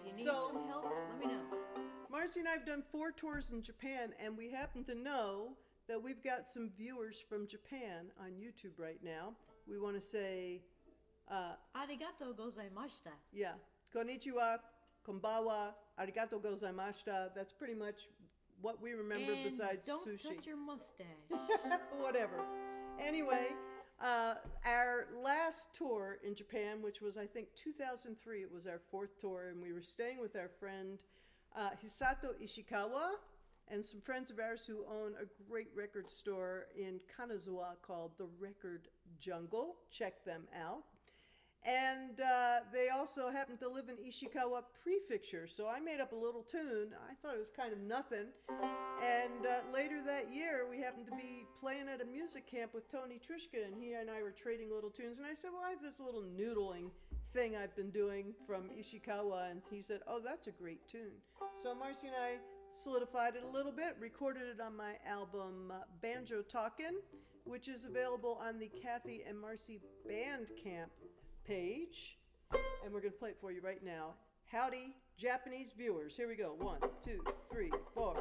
If you need So- some help, let me know. Marcy and I have done 4 tours in Japan, and we happen to know that we've got some viewers from Japan on YouTube right now. We want to say, Arigato gozaimashita. yeah, konnichiwa, konbawa, arigato gozaimashita. That's pretty much what we remember And besides don't sushi. touch your mustache. Whatever. Anyway, our last tour in Japan, which was I think 2003, it was our 4th tour, and we were staying with our friend Hisato Ishikawa and some friends of ours who own a great record store in Kanazawa called The Record Jungle. Check them out. And they also happen to live in Ishikawa Prefecture, so I made up a little tune. I thought it was kind of nothing. And later that year, we happened to be playing at a music camp with Tony Trishka, and he and I were trading little tunes. And I said, well, I have this little noodling thing I've been doing from Ishikawa. And he said, oh, that's a great tune. So Marcy and I solidified it a little bit, recorded it on my album Banjo Talkin', which is available on the Cathy and Marcy Bandcamp page, and we're going to play it for you right now. Howdy, Japanese viewers. Here we go. 1, 2, 3, 4.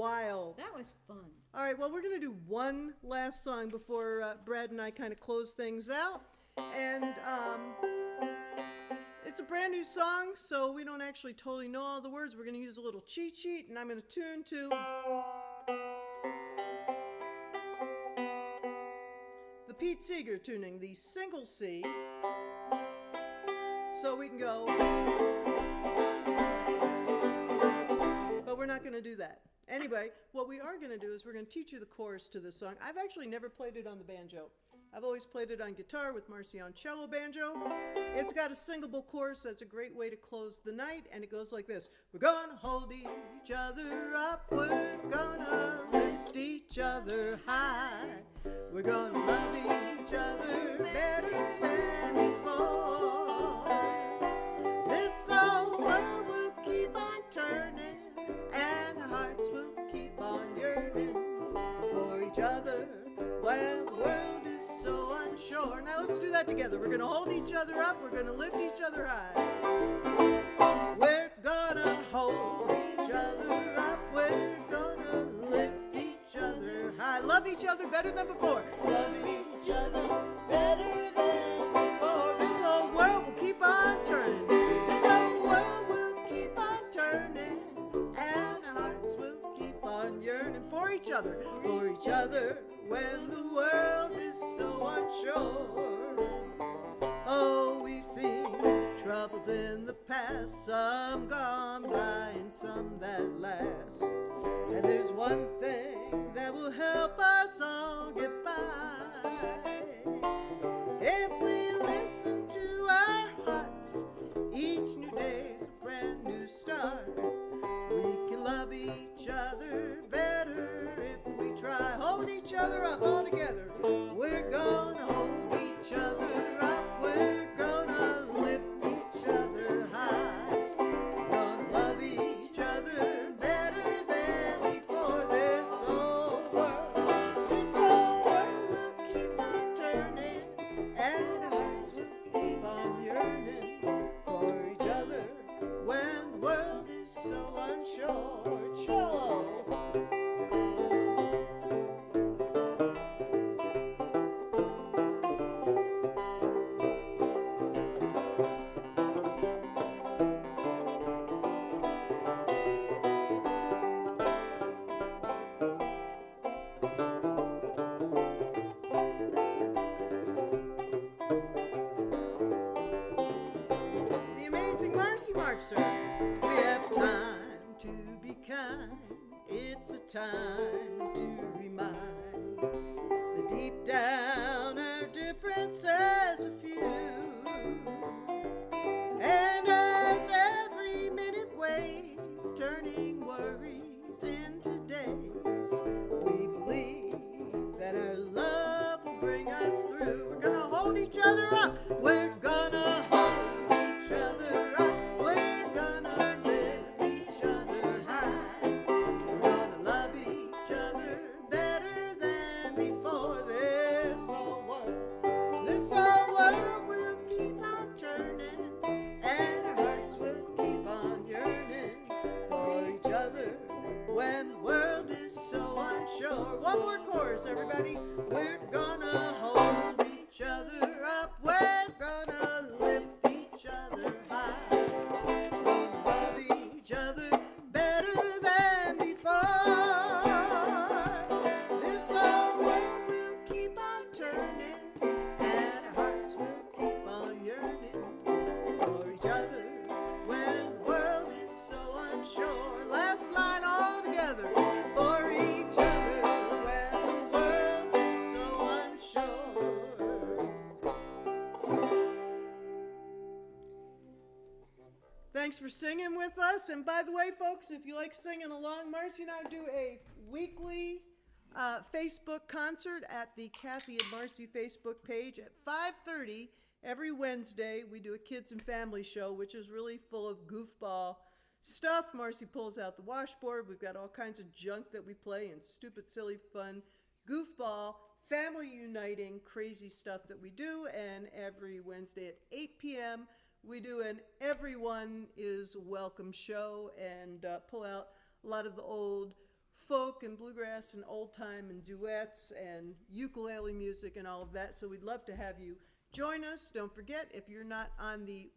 while. That was fun. All right, well, we're going to do one last song before Brad and I kind of close things out. And it's a brand new song, so we don't actually totally know all the words. We're going to use a little cheat sheet, and I'm going to tune to the Pete Seeger tuning, the single C. So we can go, but we're not going to do that. Anyway, what we are going to do is we're going to teach you the chorus to this song. I've actually never played it on the banjo. I've always played it on guitar with Marcy on cello banjo. It's got a singable chorus. That's a great way to close the night, and it goes like this. We're going to hold each other up. We're going to lift each other high. We're going to love each other better than before. This old world will keep on turning, and our hearts will keep on yearning for each other when the world is so unsure. Now let's do that together. We're going to hold each other up. We're going to lift each other high. We're going to hold each other up. We're going to lift each other high. Love each other better than before. Love each other better than before. This whole world will keep on turning. This whole world will keep on turning, and our hearts will keep on yearning for each other when the world is so unsure. Oh, we've seen troubles in the past, some gone by and some that last. And there's one thing that will help us all get by. If we listen to our hearts, each new day's a brand new start. We can love each other better if we try. Hold each other up all together. We're gonna hold each other up. We're gonna lift each other high. We're gonna love each other better than before. This whole world will keep on turning, and our hearts will keep on yearning for each other when the world is so unsure. Cello. The amazing Marcy Markser. We have time to be kind. It's a time to remind that deep down our differences are few. And as every minute waits, turning worries into days, we believe that our love will bring us through. We're gonna hold each other up. We're gonna hold each other up. We're gonna lift each other high. We're gonna love each other better than before. This whole world will keep on turning, and our hearts will keep on yearning for each other when the world is so unsure. One more chorus, everybody. We're gonna hold each other up. We're gonna lift each other high. We're gonna love each other better than before. This whole world will keep on turning, and our hearts will keep on yearning for each other when the world is so unsure. Last line all together. For each other when the world is so unsure. Thanks for singing with us. And by the way, folks, if you like singing along, Marcy and I do a weekly Facebook concert at the Cathy and Marcy Facebook page at 5:30 every Wednesday. We do a kids and family show, which is really full of goofball stuff. Marcy pulls out the washboard. We've got all kinds of junk that we play and stupid, silly, fun, goofball, family uniting, crazy stuff that we do. And every Wednesday at 8 p.m., we do an Everyone is Welcome show and pull out a lot of the old folk and bluegrass and old time and duets and ukulele music and all of that. So we'd love to have you join us. Don't forget, if you're not on the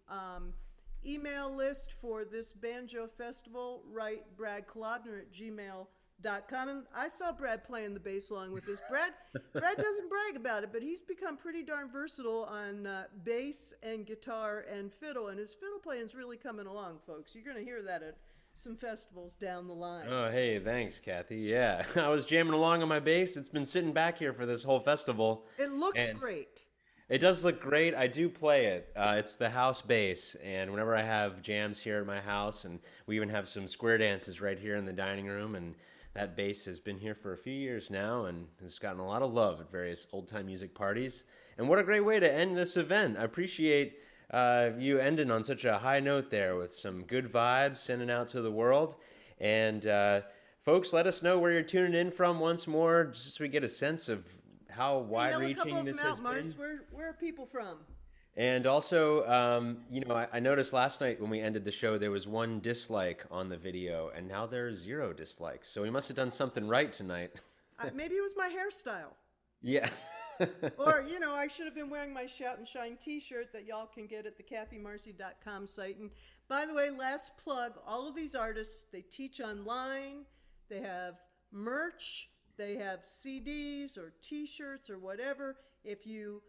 email list for this banjo festival, write bradkolodner@gmail.com. And I saw Brad playing the bass along with this. Brad doesn't brag about it, but he's become pretty darn versatile on bass and guitar and fiddle, and his fiddle playing's really coming along, folks. You're going to hear that at some festivals down the line. Oh, hey, thanks, Cathy. Yeah, I was jamming along on my bass. It's been sitting back here for this whole festival. It looks and great. It does look great. I do play it. It's the house bass, and whenever I have jams here at my house, and we even have some square dances right here in the dining room, and that bass has been here for a few years now and has gotten a lot of love at various old-time music parties. And what a great way to end this event. I appreciate you ending on such a high note there with some good vibes sending out to the world. And folks, let us know where you're tuning in from once more, just so we get a sense of how wide-reaching this has been. Where are people from? And also, I noticed last night when we ended the show, there was 1 dislike on the video, and now there's 0 dislikes. So we must have done something right tonight. Maybe it was my hairstyle. Yeah. Or, I should have been wearing my Shout and Shine t-shirt that y'all can get at the CathyMarcy.com site. And by the way, last plug, all of these artists, they teach online, they have merch, they have CDs or t-shirts or whatever. If you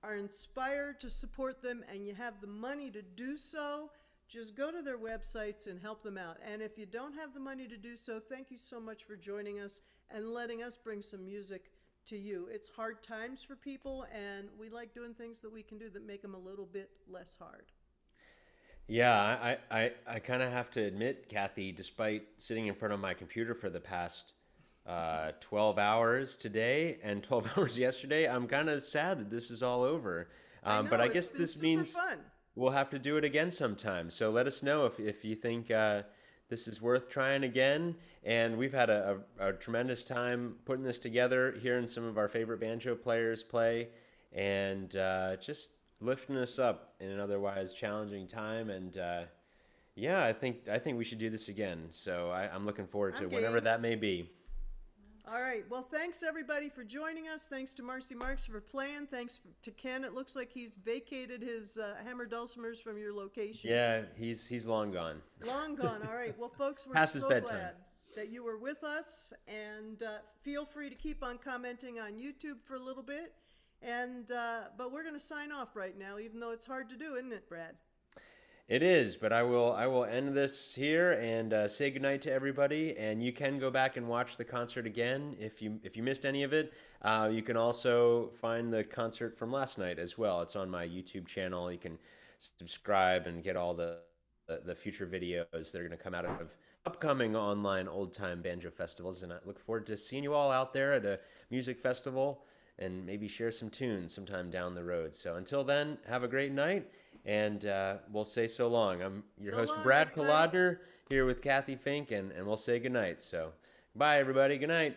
are inspired to support them and you have the money to do so, just go to their websites and help them out. And if you don't have the money to do so, thank you so much for joining us and letting us bring some music to you. It's hard times for people, and we like doing things that we can do that make them a little bit less hard. Yeah, I kind of have to admit, Cathy, despite sitting in front of my computer for the past 12 hours today and 12 hours yesterday, I'm kind of sad that this is all over. But I guess this means fun. We'll have to do it again sometime. So let us know if you think this is worth trying again. And we've had a tremendous time putting this together, hearing some of our favorite banjo players play, and just lifting us up in an otherwise challenging time. And yeah, I think we should do this again. So I'm looking forward to whenever that may be. All right. Well, thanks everybody for joining us. Thanks to Marcy Marks for playing. Thanks to Ken. It looks like he's vacated his hammer dulcimers from your location. Yeah, he's long gone. Long gone. All right. Well, folks, we're Past so his bedtime. glad that you were with us, and feel free to keep on commenting on YouTube for a little bit. And but we're going to sign off right now, even though it's hard to do, isn't it, Brad? It is, but I will end this here and say goodnight to everybody. And you can go back and watch the concert again if you missed any of it. You can also find the concert from last night as well. It's on my YouTube channel. You can subscribe and get all the future videos that are going to come out of upcoming online old-time banjo festivals. And I look forward to seeing you all out there at a music festival and maybe share some tunes sometime down the road. So until then, have a great night. And we'll say so long. I'm your host, Brad Kolodner, here with Cathy Fink, and we'll say goodnight. So, bye, everybody. Good night.